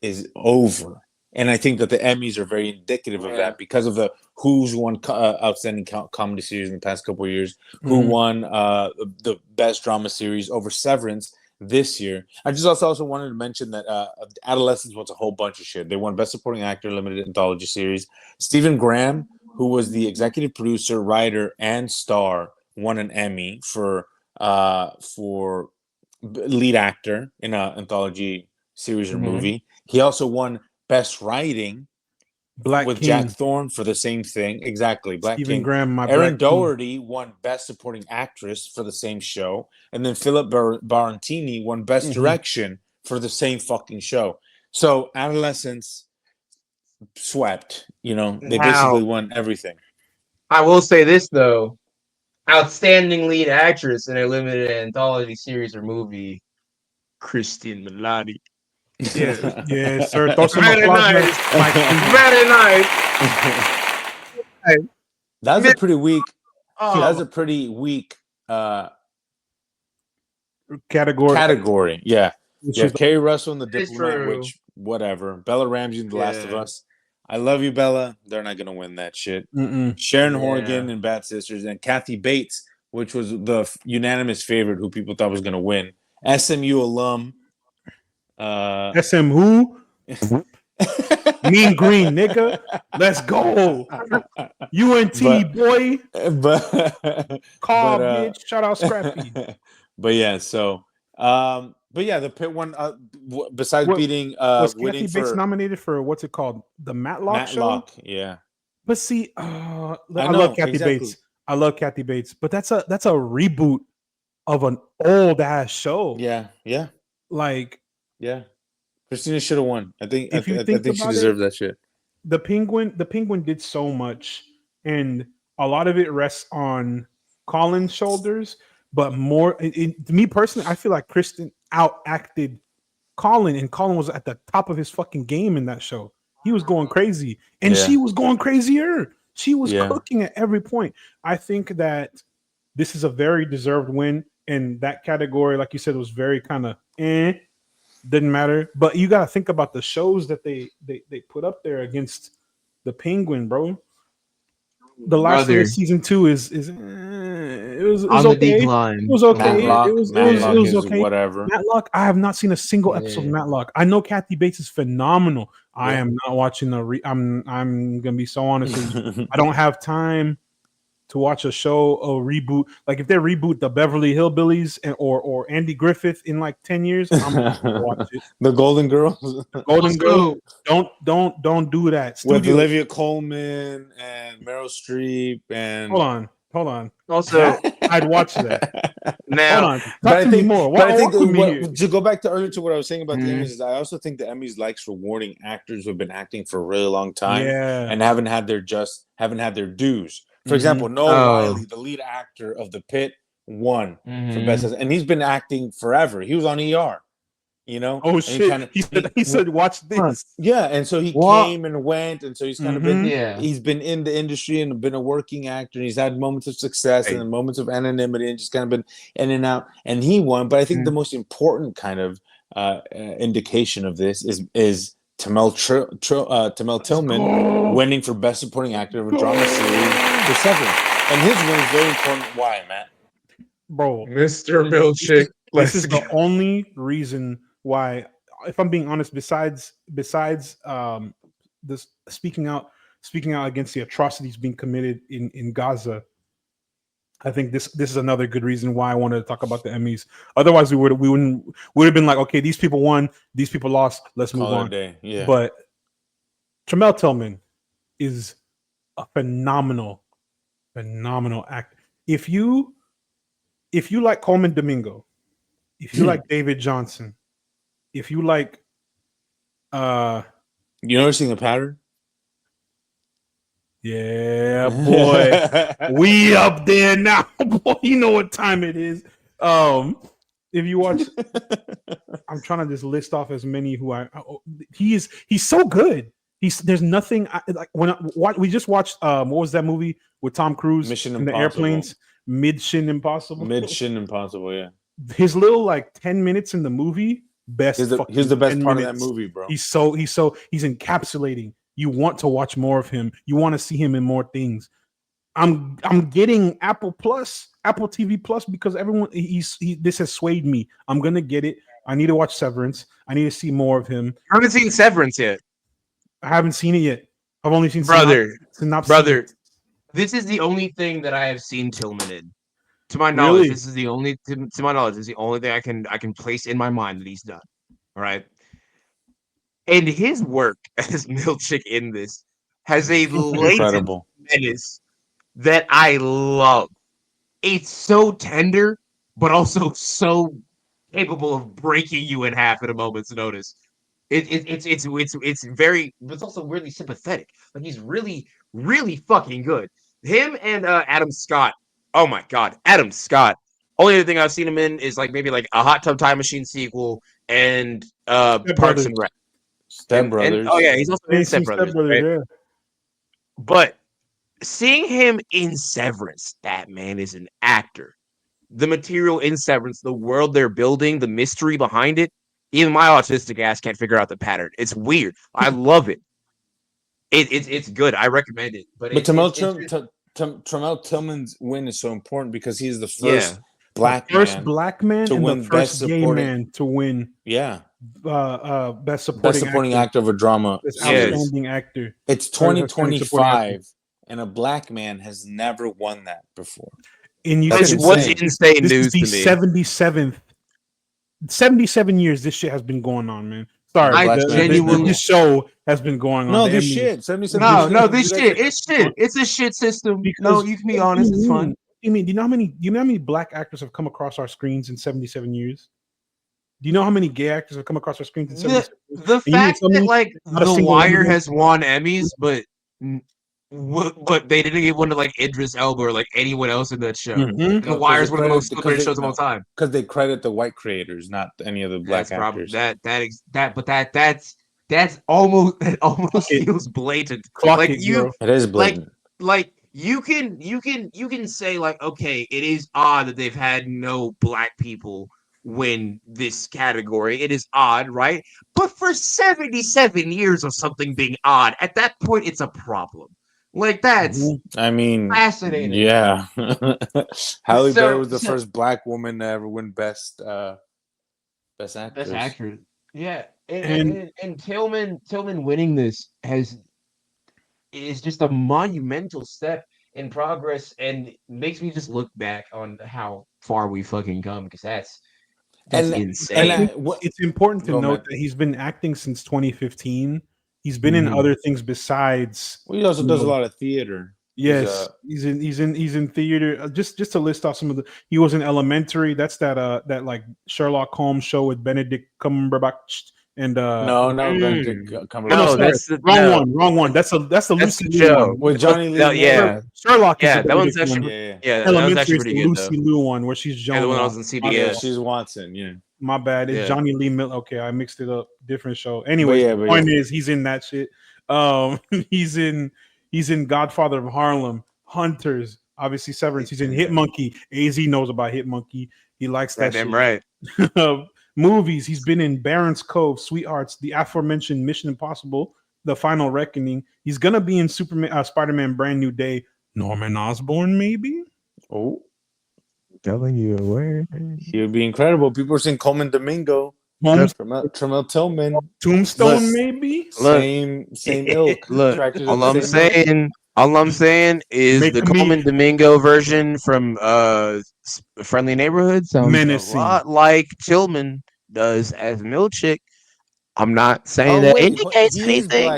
is over. And I think that the Emmys are very indicative of that because of who's won outstanding comedy series in the past couple of years, who won the best drama series over Severance this year. I just also wanted to mention that Adolescence won a whole bunch of shit. They won Best Supporting Actor Limited Anthology Series. Stephen Graham, who was the executive producer, writer, and star, won an Emmy for lead actor in an anthology series or movie. He also won Best Writing with Jack Thorne for the same thing. Exactly. Black Stephen King. Graham, Erin Doherty won Best Supporting Actress for the same show. And then Philip Barantini won Best Direction for the same fucking show. So Adolescence swept. They basically won everything. I will say this, though. Outstanding lead actress in a limited anthology series or movie, Christine Milioti. Yeah, sir. Throw some Very nice. Very nice. That's a pretty weak. That's a pretty weak category. Yeah. Carrie Russell in The Diplomat, which whatever. Bella Ramsey in The Last of Us. I love you, Bella. They're not gonna win that shit. Sharon Horgan and Bad Sisters, and Kathy Bates, which was the unanimous favorite, who people thought was gonna win. SMU alum. SM who? Mean Green, nigga. Let's go. UNT, boy. Call, bitch. Shout out Scrappy. But yeah, so but yeah, the Pitt one besides beating was winning Kathy Bates nominated for what's it called? The Matlock show? Yeah. But see, I love Kathy Bates. I love Kathy Bates, but that's a reboot of an old ass show. Yeah. Like, yeah. Christina should have won. I think if you I think she deserved that shit. The Penguin did so much, and a lot of it rests on Colin's shoulders. But more, to me personally, I feel like Kristen outacted Colin, and Colin was at the top of his fucking game in that show. He was going crazy, and she was going crazier. She was cooking at every point. I think that this is a very deserved win, and that category, like you said, was very kind of didn't matter. But you got to think about the shows that they put up there against the Penguin, bro. The last one of season 2 is it was on okay. The decline. It was okay. Matlock, it was okay. Whatever. Matlock. I have not seen a single episode of Matlock. I know Kathy Bates is phenomenal. I am not watching I'm gonna be so honest with you. I don't have time to watch a show or reboot. Like if they reboot the Beverly Hillbillies or Andy Griffith in like 10 years, I'm gonna watch it. The Golden Girls. Golden Girls. Don't do that. With Olivia Colman and Meryl Streep and hold on. Also, I'd watch that. Now, hold on. Talk to me more. But I think to go back to earlier to what I was saying about the Emmys is I also think the Emmys likes rewarding actors who've been acting for a really long time and haven't had their dues. For example, Noah Wiley, the lead actor of The Pit, won for best, and he's been acting forever. He was on ER, you know. Oh shit! He said, "Watch this." Yeah, and so he came and went, and so he's kind of been. He's been in the industry and been a working actor. And he's had moments of success and then moments of anonymity, and just kind of been in and out. And he won, but I think the most important kind of indication of this is Tamel Tillman winning for Best Supporting Actor of a Drama Series for Severance. And his win is very important. Why, Matt? Bro, Mr. Milchick. This is the only reason why, if I'm being honest, besides this speaking out against the atrocities being committed in Gaza, I think this is another good reason why I wanted to talk about the Emmys. Otherwise, we would have been like, okay, these people won, these people lost, let's move on. Yeah. But Tamel Tillman is a phenomenal actor. If you like Coleman Domingo, if you like David Jonsson, if you like you noticing a pattern? Yeah, boy. We up there now, boy. You know what time it is. If you watch, I'm trying to just list off as many who he's so good. There's nothing like we just watched what was that movie with Tom Cruise Mission in the Impossible. Airplanes? Mission Impossible. Mission Impossible, yeah. His little like 10 minutes in the movie, best. He's the best part of that movie, bro. He's encapsulating. You want to watch more of him. You want to see him in more things. I'm getting Apple TV Plus because everyone this has swayed me. I'm gonna get it. I need to watch Severance. I need to see more of him. I haven't seen Severance yet. I haven't seen it yet. I've only seen synopsis. Brother. This is the only thing that I have seen Tillman in. To my knowledge, this is the only thing I can place in my mind that he's done. All right. And his work as Milchick in this has a latent menace that I love. It's so tender, but also so capable of breaking you in half at a moment's notice. It's very, but it's also really sympathetic. Like he's really, really fucking good. Him and Adam Scott. Oh my God, Adam Scott. Only other thing I've seen him in is like maybe like a Hot Tub Time Machine sequel and Parks and Rec. Step Brothers. Oh yeah, he's also in Step Brothers. Right? Yeah. But seeing him in Severance, that man is an actor. The material in Severance, the world they're building, the mystery behind it, even my autistic ass can't figure out the pattern. It's weird. I love it. It's good. I recommend it. But Tremel Tillman's win is so important because he's the first black man to and win the first gay man to win. Yeah. Best supporting actor of a drama. Best outstanding actor. It's 2025, and a black man has never won that before. And what's insane news to me. 77 years this shit has been going on, man. Sorry, this show has been going on. No, this shit. 77 this shit. It's shit. It's a shit system. No, you can be honest. It's fun. Do you know how many black actors have come across our screens in 77 years? Do you know how many gay actors have come across our screens in 77 years? The fact that like The Wire has won Emmys, but they didn't give one to like Idris Elba or like anyone else in that show. Mm-hmm. The Wire is one of the most celebrated shows of all time because they credit the white creators, not any of the black actors. That's almost feels blatant. It is blatant. Like you can say like, okay, it is odd that they've had no black people win this category. It is odd, right? But for 77 years of something being odd, at that point, it's a problem. Like that's, fascinating. Yeah, Halle Berry was the first black woman to ever win best actress. Best actress. Yeah, and Tillman winning this is just a monumental step in progress, and makes me just look back on how far we fucking come, because that's insane. It's important to note that he's been acting since 2015. He's been in other things besides. Well, he also does a lot of theater. Yes, he's in theater. Just to list off some of the, he was in Elementary. That's that like Sherlock Holmes show with Benedict Cumberbatch and Benedict Cumberbatch. No, that's the wrong one. That's the Lucy Liu one with Johnny Lee. Sherlock. Yeah, that one's actually Elementary is the Lucy Liu one where she's Joan. The one I was in CBS. She's Watson. Yeah. My bad. It's Johnny Lee Miller. Okay, I mixed it up. Different show. Anyway, the point is he's in that shit. He's in Godfather of Harlem, Hunters, obviously Severance. He's in Hit Monkey. AZ knows about Hit Monkey. He likes that shit. Damn right. Movies. He's been in Barron's Cove, Sweethearts, the aforementioned Mission Impossible, The Final Reckoning. He's gonna be in Spider-Man Brand New Day. Norman Osborn, maybe. Oh. Telling you where he would be incredible. People are saying Coleman Domingo, Tremel Tillman, Tombstone, maybe. Same ilk. Look, all I'm saying is the Coleman Domingo version from Friendly Neighborhood sounds menacing. A lot like Tillman does as Milchick. I'm not saying that indicates anything.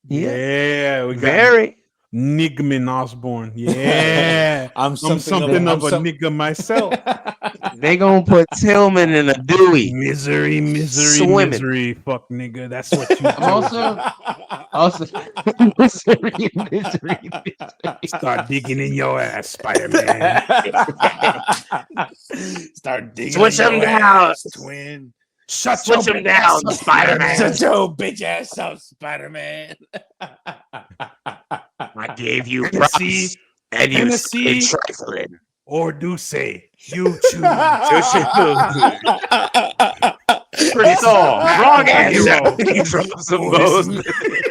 Yeah, we got very. Nigman Osborn. Yeah. I'm something of a nigga myself. They gonna put Tillman in a Dewey. Misery. Fuck nigga. That's what you do. Also misery. Start digging in your ass, Spider-Man. Start digging. Switch them down, twin. Switch them down, Spider-Man. Shut your bitch ass up, Spider-Man. I gave you props, and you stayed trifling. Or do say you choose. Pretty wrong answer. He drops them both.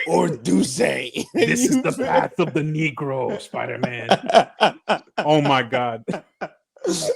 Or do say. This is the path of the Negro, Spider-Man. Oh my God.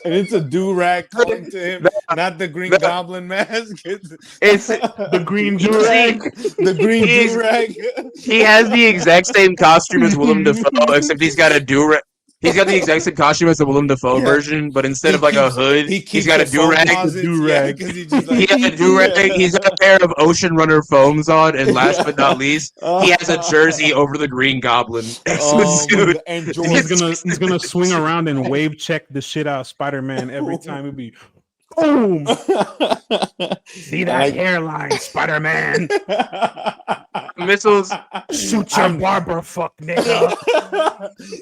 And it's a do-rag calling to him, not the Green Goblin mask. It's the green do-rag. The green do-rag. He has the exact same costume as Willem Dafoe, except he's got a do-rag. He's got the exact same costume as the Willem Dafoe version, but instead of like a hood, he's got a do-rag. He has a do-rag. He's got a pair of Ocean Runner foams on, and last but not least, he has a jersey over the Green Goblin. And he's gonna swing around and wave check the shit out of Spider-Man every time. It'd be boom. See that hairline, Spider-Man. Missiles. Shoot your barber, fuck nigga.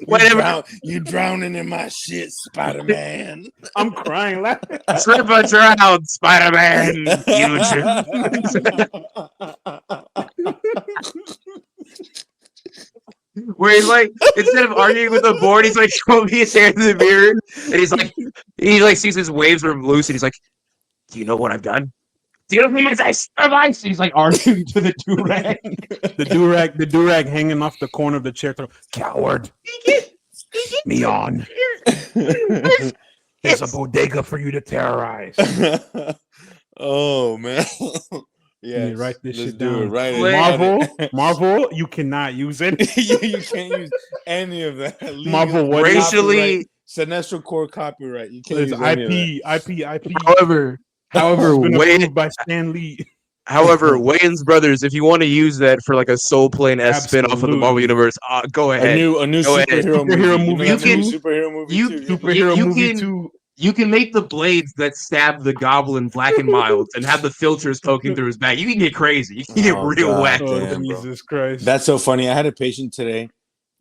Whatever. You drowning in my shit, Spider-Man. I'm crying laughing. Slip or drown, Spider-Man. Where he's like, instead of arguing with the board, he's like combing his hair in the mirror, and he sees his waves are loose, and he's like, "Do you know what I've done? He's like arguing to the durag. the durag hanging off the corner of the chair. Coward. Me on. There's a bodega for you to terrorize. Oh man. Yeah, write this shit down. It, right Marvel, you cannot use it. You can't use any of that. Marvel, what racially Sinestro core copyright. You can't use IP. However, approved by Stan Lee. However, Wayans Brothers, if you want to use that for like a Soul Plane S spinoff of the Marvel Universe, go ahead. A new superhero movie. Superhero movie too. You can make the blades that stab the goblin black and mild and have the filters poking through his back. You can get crazy. You can get real whack. Jesus Christ. That's so funny. I had a patient today,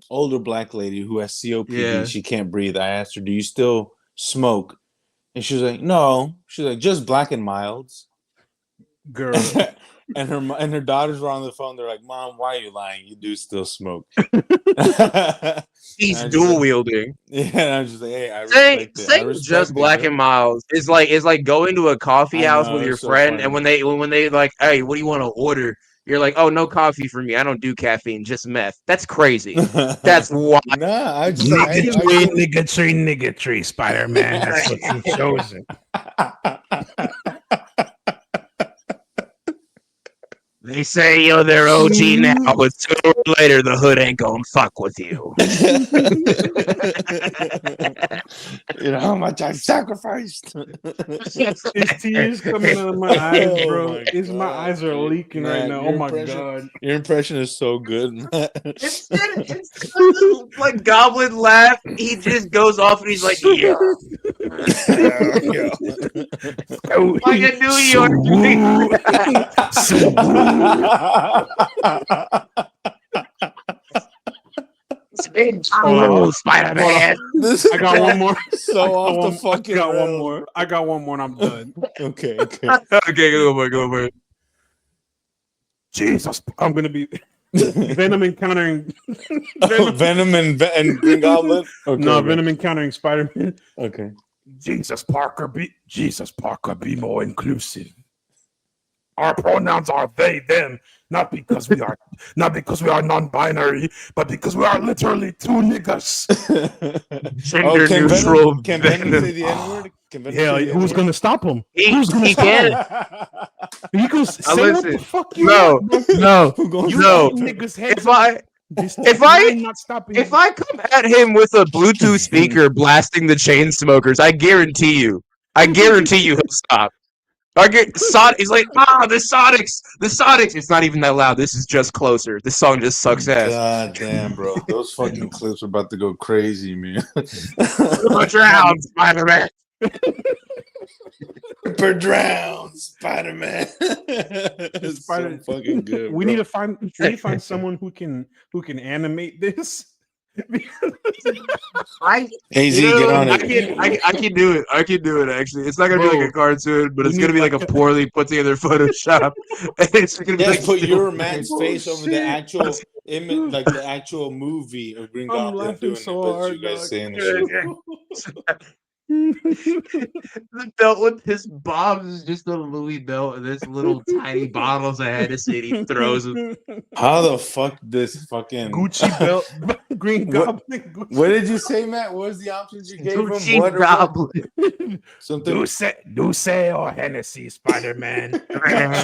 older black lady who has COPD. Yeah. She can't breathe. I asked her, do you still smoke? And she was like, no. She's like, just black and milds. Girl. And her daughters were on the phone. They're like, Mom, why are you lying? You do still smoke. He's dual wielding. Yeah, and I'm just like, hey, I respect it. Saying just black and mild is like going to a coffee house with your friend, and when they like, hey, what do you want to order? You're like, oh, no coffee for me. I don't do caffeine, just meth. That's crazy. That's why. Nah, I just nigga tree, Spider-Man. That's what you chosen. They say you're their OG now, but sooner or later the hood ain't gonna fuck with you. You know how much I've sacrificed. It's tears coming out of my eyes, bro. My eyes are leaking right now. Oh my god. Your impression is so good. Instead of like Goblin laugh, he just goes off and he's like, yeah. Like a New York. Spider-Man. I got one more. I got one more and I'm done. Okay, go for it. Jesus, I'm gonna be Venom encountering Venom and Green Goblin. Okay, Venom encountering Spider-Man. Okay. Jesus Parker, be more inclusive. Our pronouns are they, them, not because we are non-binary, but because we are literally two niggas. Gender neutral. Can Venom say the N-word? Yeah, who's gonna stop him? He can. You can say what the fuck you want. No. Niggas head. If I come at him with a Bluetooth speaker blasting the chain smokers, I guarantee you he'll stop. He's like, the Sonics. It's not even that loud. This is just closer. This song just sucks ass. God damn, bro. Those fucking clips are about to go crazy, man. Drown, Spider-Man. Drown, Spider-Man. It's so fucking good. We need to find someone who can animate this. AZ, get on it. I can do it. I can do it. Actually, it's not gonna be like a cartoon, but it's gonna be like a poorly put together Photoshop. It's gonna be put your man's face over the actual image, like the actual movie of Green Goblin doing so it. Hard, you guys saying the shit. The belt with his bobs is just a Louis belt, and this little tiny bottles of Hennessy. He throws them. How the fuck this fucking Gucci belt, Green Goblin? What did you say, Matt? What was the options you gave Gucci him? What Goblin. Something. Douce or Hennessy, Spider-Man.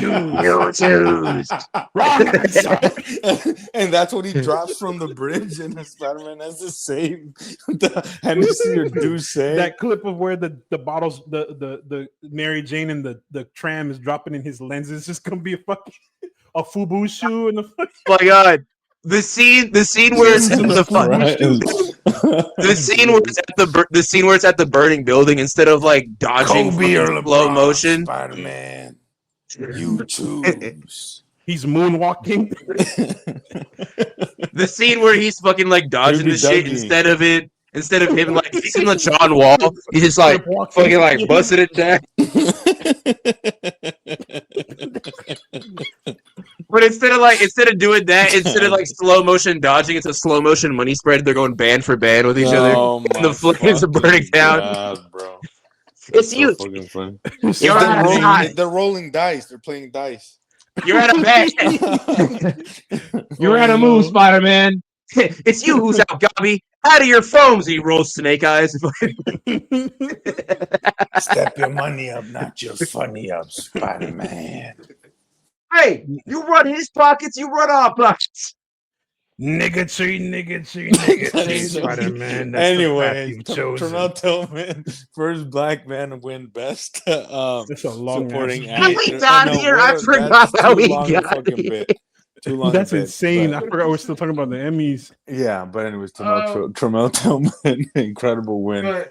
You choose. Wrong answer. And that's what he drops from the bridge, and Spider-Man has to save the Hennessy or Douce. That clip of where the bottles, the Mary Jane and the tram is dropping in his lenses, just gonna be a FUBU shoe and oh my god. The scene where it's in the scene where it's at the burning building, instead of like dodging slow motion. Spider-Man, you choose. He's moonwalking. The scene where he's fucking like dodging the shit instead of him like facing the John Wall, he's just like fucking like busting it down. But instead of doing that, instead of like slow motion dodging, it's a slow motion money spread. They're going band for band with each other, and the flames are burning down. Bro. It's you. So fucking funny. They're rolling dice. They're playing dice. You're at a bed. You're at a move, Spider-Man. It's you who's out, Gobby. Out of your foams, he rolls snake eyes. Step your money up, not your funny up, Spider-Man. Hey, you run his pockets, you run our pockets. Nigga tree, Spider-Man. Anyway, Tremel Tillman, first black man to win best that's a long supporting actor. How we got here? I forgot forgot how we got here. Too long. That's insane. I forgot we're still talking about the Emmys. Yeah, but anyways, Tremel Tillman, incredible win,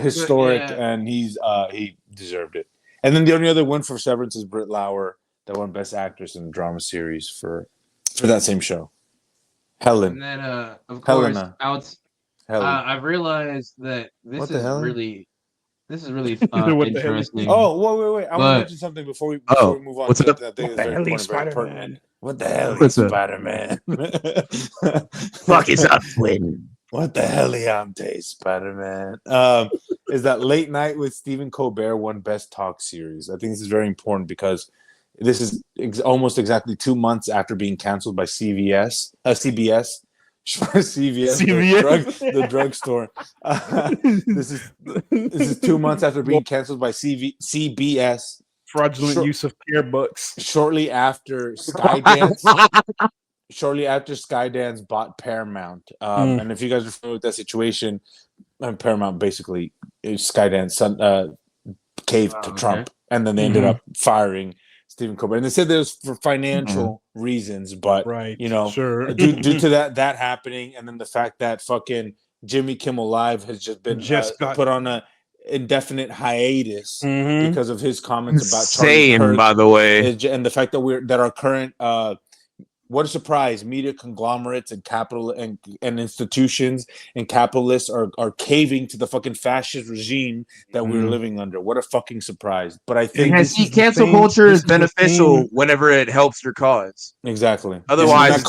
historic, and he deserved it. And then the only other win for Severance is Britt Lauer, that won Best Actress in a Drama Series for that same show. Helen. And then, of course, I've realized that this is really interesting. Oh, wait! I want to mention something before we move on. What's up? What the hell is Spider-Man? What the hell What's is up? Spider-Man? Fuck is up, twin? What the hell, Spider-Man? Is that Late Night with Stephen Colbert won Best Talk Series? I think this is very important because this is almost exactly 2 months after being canceled by CBS, the drugstore. This is 2 months after being canceled by CBS. Fraudulent use of care bucks. Shortly after Skydance bought Paramount. And if you guys are familiar with that situation, Paramount basically Skydance caved to Trump, and then they ended up firing Stephen Colbert. And they said there's for financial reasons, but due to that happening, and then the fact that fucking Jimmy Kimmel Live has just been put on a indefinite hiatus because of his comments about Charlie Kirk, by the way, and the fact that our current what a surprise, media conglomerates and capital and institutions and capitalists are caving to the fucking fascist regime that we're living under. What a fucking surprise. But I think cancel culture is beneficial whenever it helps your cause. Exactly. Otherwise,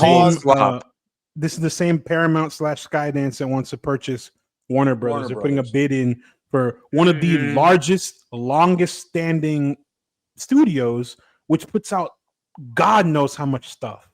this is the same Paramount / Skydance that wants to purchase Warner Brothers. They're putting a bid in for one of the largest, longest standing studios, which puts out God knows how much stuff.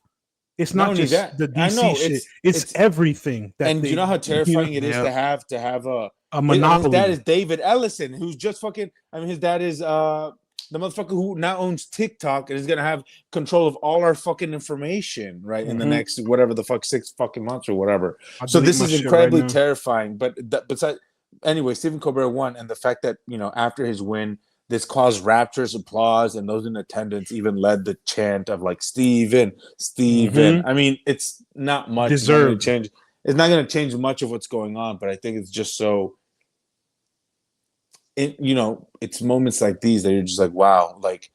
It's not just the DC shit. It's everything. And you know how terrifying it is to have a monopoly. His dad is David Ellison, who's just fucking. I mean, his dad is the motherfucker who now owns TikTok and is gonna have control of all our fucking information, right? In the next whatever the fuck 6 fucking months or whatever. So this is incredibly terrifying. But besides, anyway, Stephen Colbert won, and the fact that after his win, this caused rapturous applause, and those in attendance even led the chant of like Steven. I mean, it's not much. Deserved. It's not going to change much of what's going on, but I think it's just so. It's moments like these that you're just like, wow, like,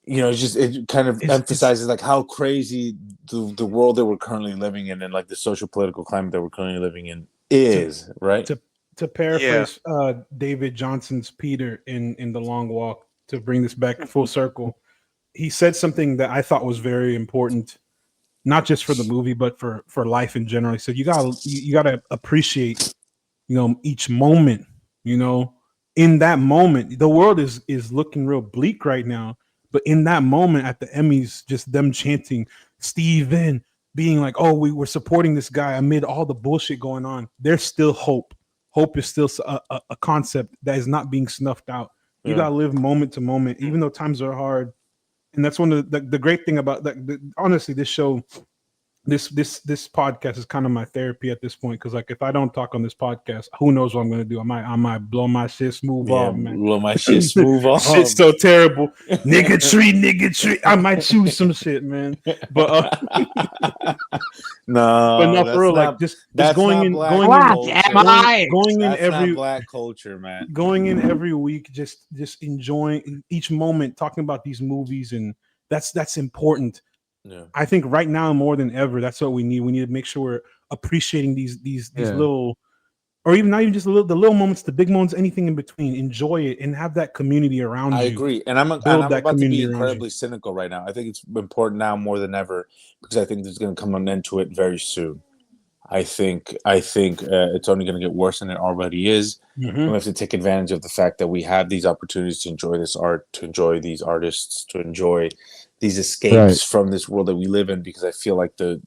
it kind of emphasizes like how crazy the world that we're currently living in and like the social political climate that we're currently living in is, right? To paraphrase David Jonsson's Peter in The Long Walk, to bring this back full circle, he said something that I thought was very important, not just for the movie, but for life in general. He said, you gotta appreciate, each moment, in that moment. The world is looking real bleak right now, but in that moment at the Emmys, just them chanting Steven, being like, oh, we were supporting this guy amid all the bullshit going on. There's still hope. Hope is still a concept that is not being snuffed out. You gotta live moment to moment, even though times are hard. And that's one of the great thing about that. Honestly, this show, this podcast is kind of my therapy at this point, because like if I don't talk on this podcast, who knows what I'm gonna do? I might blow my shit smooth off, man. Blow my shit smooth off. Shit's so terrible. nigga tree. I might choose some shit, man. But no, for real, like just going in every black culture, man. Going in every week, just enjoying each moment, talking about these movies, and that's important. Yeah. I think right now more than ever, that's what we need. We need to make sure we're appreciating these little, or even not even just the little moments, the big moments, anything in between. Enjoy it and have that community around you. I agree, and I'm about to be incredibly cynical right now. I think it's important now more than ever because I think there's going to come an end to it very soon. I think it's only going to get worse than it already is. Mm-hmm. We have to take advantage of the fact that we have these opportunities to enjoy this art, to enjoy these artists, to enjoy these escapes from this world that we live in. Because I feel like the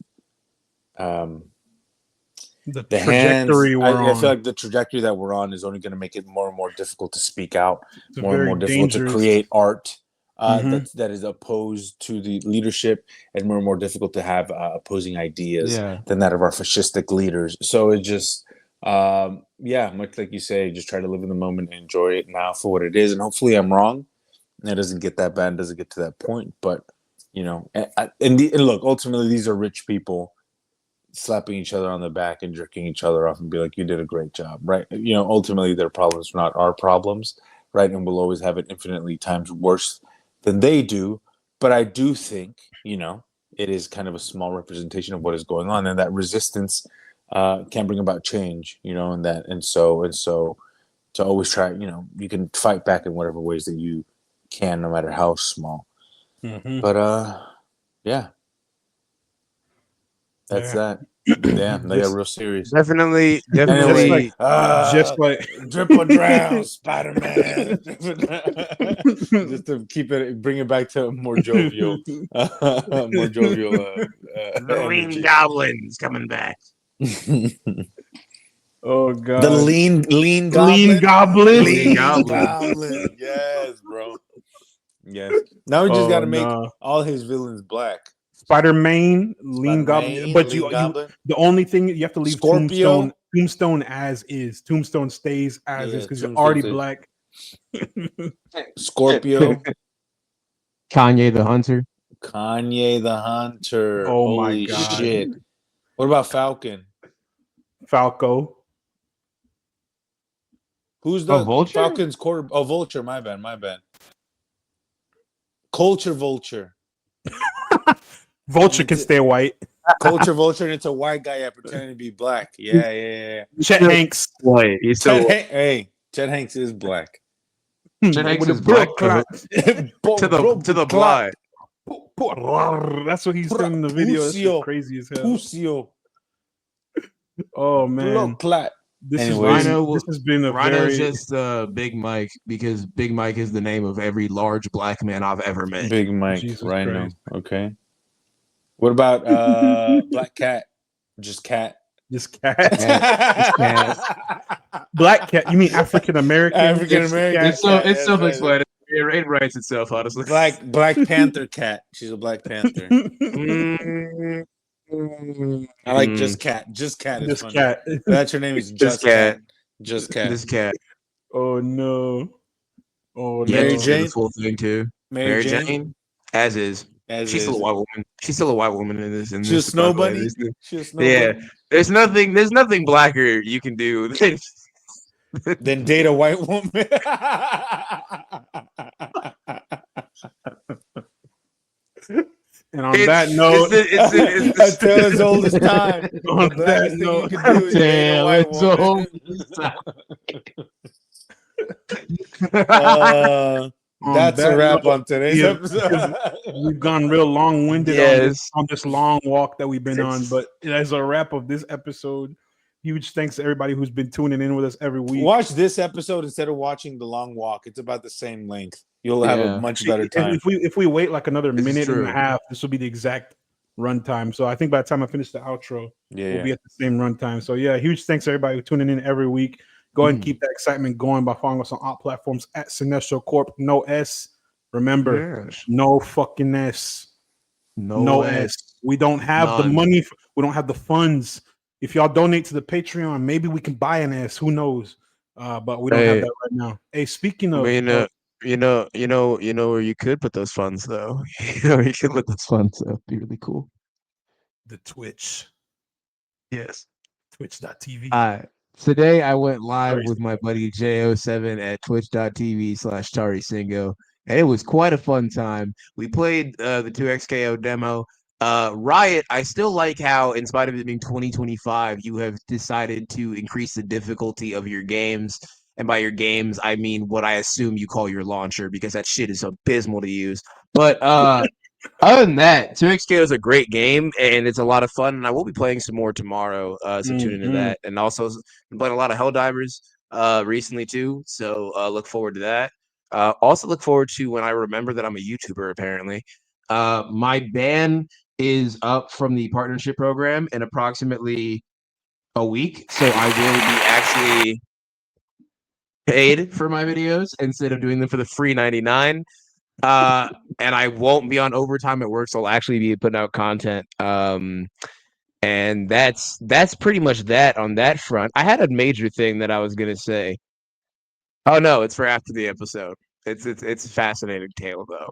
trajectory I feel like the trajectory that we're on is only going to make it more and more difficult to speak out, more and more difficult to create art that is opposed to the leadership, and more difficult to have opposing ideas than that of our fascistic leaders. So it just, much like you say, just try to live in the moment and enjoy it now for what it is. And hopefully I'm wrong. It doesn't get that bad, doesn't get to that point. But, and look, ultimately, these are rich people slapping each other on the back and jerking each other off and be like, you did a great job, right? Ultimately their problems are not our problems, right? And we'll always have it infinitely times worse than they do. But I do think, it is kind of a small representation of what is going on, and that resistance can bring about change, and so to always try, you can fight back in whatever ways that you can, no matter how small. But yeah. That's that. Damn, they are real serious. Definitely. Anyway, just like drip or drown, Spider-Man. Just to bring it back to more jovial, the lean goblin's coming back. Oh god, the lean goblin. Yes, bro. Yes. Now we just got to make all his villains black. Spider-Man, Lean Goblin, but you the only thing you have to leave Scorpio. Tombstone as is. Tombstone stays as is because you're already black. Scorpio. Kanye the Hunter. Oh Holy my god. Shit. What about Falcon? Falco. Who's the Vulture? Falcon's quarter? Oh, Vulture. My bad. Culture Vulture. Vulture can stay white. Culture Vulture, and it's a white guy pretending to be black. Yeah. Chet Hanks. White. He's still Hey, Chet Hanks is black. Chet Hanks is black to the blind. That's what he's doing in the video. That's crazy as hell. Pussio. Oh man. This has been a Rhino's just Big Mike, because Big Mike is the name of every large black man I've ever met. Big Mike, Jesus Rhino. Christ. Okay. What about Black Cat? Just cat. Just cat. Black cat. You mean African American? It's self-explanatory. It writes itself, honestly. Black Panther cat. She's a Black Panther. I like Just Cat. Just Cat is funny. Cat. That's her name is Just Cat. Just Cat. Just Cat. Oh no. Oh yeah, no. Mary Jane. The full thing too. Mary Jane. As is. She's still a white woman. She's still a white woman in this. She's a snow bunny. Yeah. There's nothing blacker you can do than date a white woman. And on that note, it's a tale as old as time. On that note, that's a wrap on today's episode. We've gone real long-winded on this long walk that we've been on, but as a wrap of this episode, huge thanks to everybody who's been tuning in with us every week. Watch this episode instead of watching the long walk. It's about the same length. You'll have a much better time. If we wait like another minute and a half, this will be the exact runtime. So I think by the time I finish the outro, we'll be at the same runtime. So huge thanks to everybody who's tuning in every week. Go ahead and keep that excitement going by following us on all platforms at Cinestro Corp. No S. Remember, no fucking S. No S. We don't have the money. We don't have the funds. If y'all donate to the Patreon, maybe we can buy an S. Who knows? But we don't have that right now. Hey, speaking of, you know where you could put those funds though. You could put those funds though. Be really cool. The Twitch. Yes. Twitch.tv. Today I went live with my buddy J07 at twitch.tv/TariSingo, and it was quite a fun time. We played the 2XKO demo. Riot, I still like how, in spite of it being 2025, you have decided to increase the difficulty of your games. And by your games, I mean what I assume you call your launcher, because that shit is abysmal to use. But Other than that, Scale is a great game and it's a lot of fun. And I will be playing some more tomorrow. So tune into that. And also been playing a lot of Helldivers recently too. So look forward to that. Also look forward to when I remember that I'm a YouTuber apparently. my ban is up from the partnership program in approximately a week, so I will be actually paid for my videos instead of doing them for the free 99. And I won't be on overtime at work, so I'll actually be putting out content. And that's pretty much that on that front. I had a major thing that I was gonna say. Oh no, it's for after the episode. It's a fascinating tale though.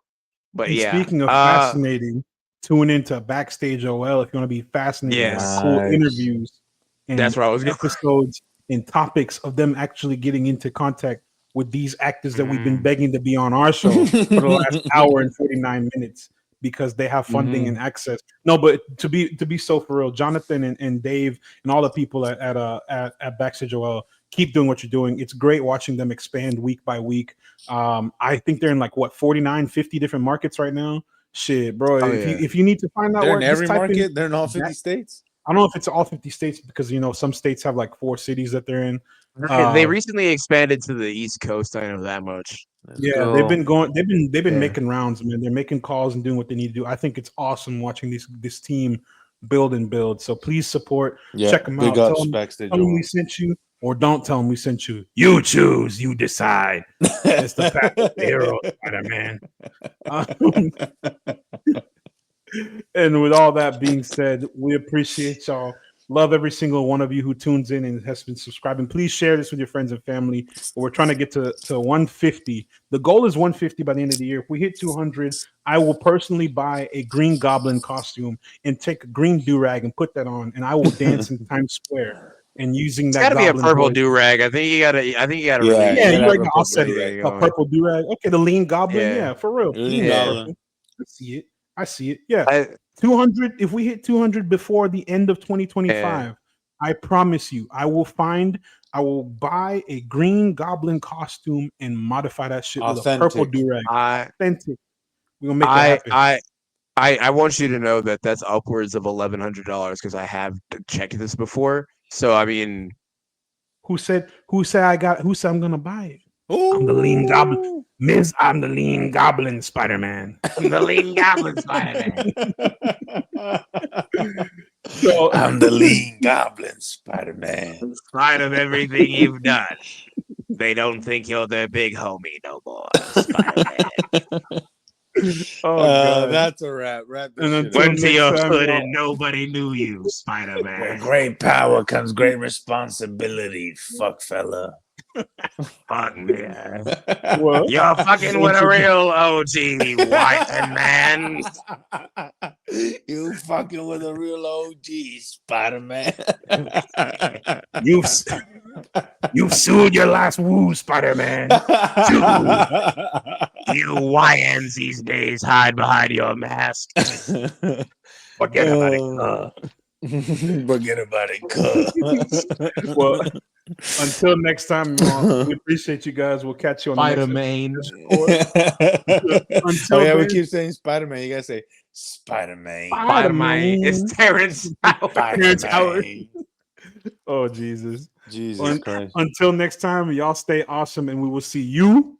But And yeah. speaking of fascinating, tune into Backstage OL if you want to be fascinated by cool interviews and that's where I was going. episodes and topics of them actually getting into contact with these actors that we've been begging to be on our show for the last hour and 49 minutes because they have funding and access. No, but to be so for real, Jonathan and Dave and all the people at Backstage OL, keep doing what you're doing. It's great watching them expand week by week. I think they're in like 49, 50 different markets right now. Shit, bro. If you need to find out they're where in every market, they're in all 50 states. I don't know if it's all 50 states because some states have like 4 cities that they're in. They recently expanded to the East Coast. I know that much. They've been making rounds, man. They're making calls and doing what they need to do. I think it's awesome watching this team build and build. So please support. Check them out. Tell them we sent you, or don't tell them we sent you. You choose. You decide. It's the path of the hero, Spider-Man. And with all that being said, we appreciate y'all. Love every single one of you who tunes in and has been subscribing. Please share this with your friends and family. We're trying to get to 150. The goal is 150 by the end of the year. If we hit 200, I will personally buy a Green Goblin costume and take a green do-rag and put that on, and I will dance in Times Square. And using that, it's gotta be a purple do-rag. I think you gotta. I'll set it. A purple do-rag. Okay, the lean goblin. Yeah, for real. Lean goblin. I see it. Yeah. 200. If we hit 200 before the end of 2025, I promise you, I will buy a Green Goblin costume and modify that shit with a purple do-rag. Authentic. We're gonna make it happen. I want you to know that that's upwards of $1,100 because I have checked this before. So I mean, who said I'm gonna buy it? Ooh. I'm the lean goblin. I'm the lean goblin Spider-Man. I'm the lean goblin Spider-Man. I'm the lean goblin Spider-Man. In spite of everything you've done, they don't think you're their big homie no more, Spider-Man. That's a wrap. Went to your hood and nobody knew you, Spider-Man. With great power comes great responsibility, fuck fella. Fuck man. You're fucking with a real OG white man. You fucking with a real OG Spider-Man. You've sued your last woo, Spider-Man. You YNs these days hide behind your mask. Forget about it. Forget about it. Well, until next time, we appreciate you guys. We'll catch you on Spider-Man. We keep saying Spider-Man. You gotta say Spider-Man. Spider-Man. It's Terrence Howard. Oh, Jesus Christ. Until next time, y'all stay awesome, and we will see you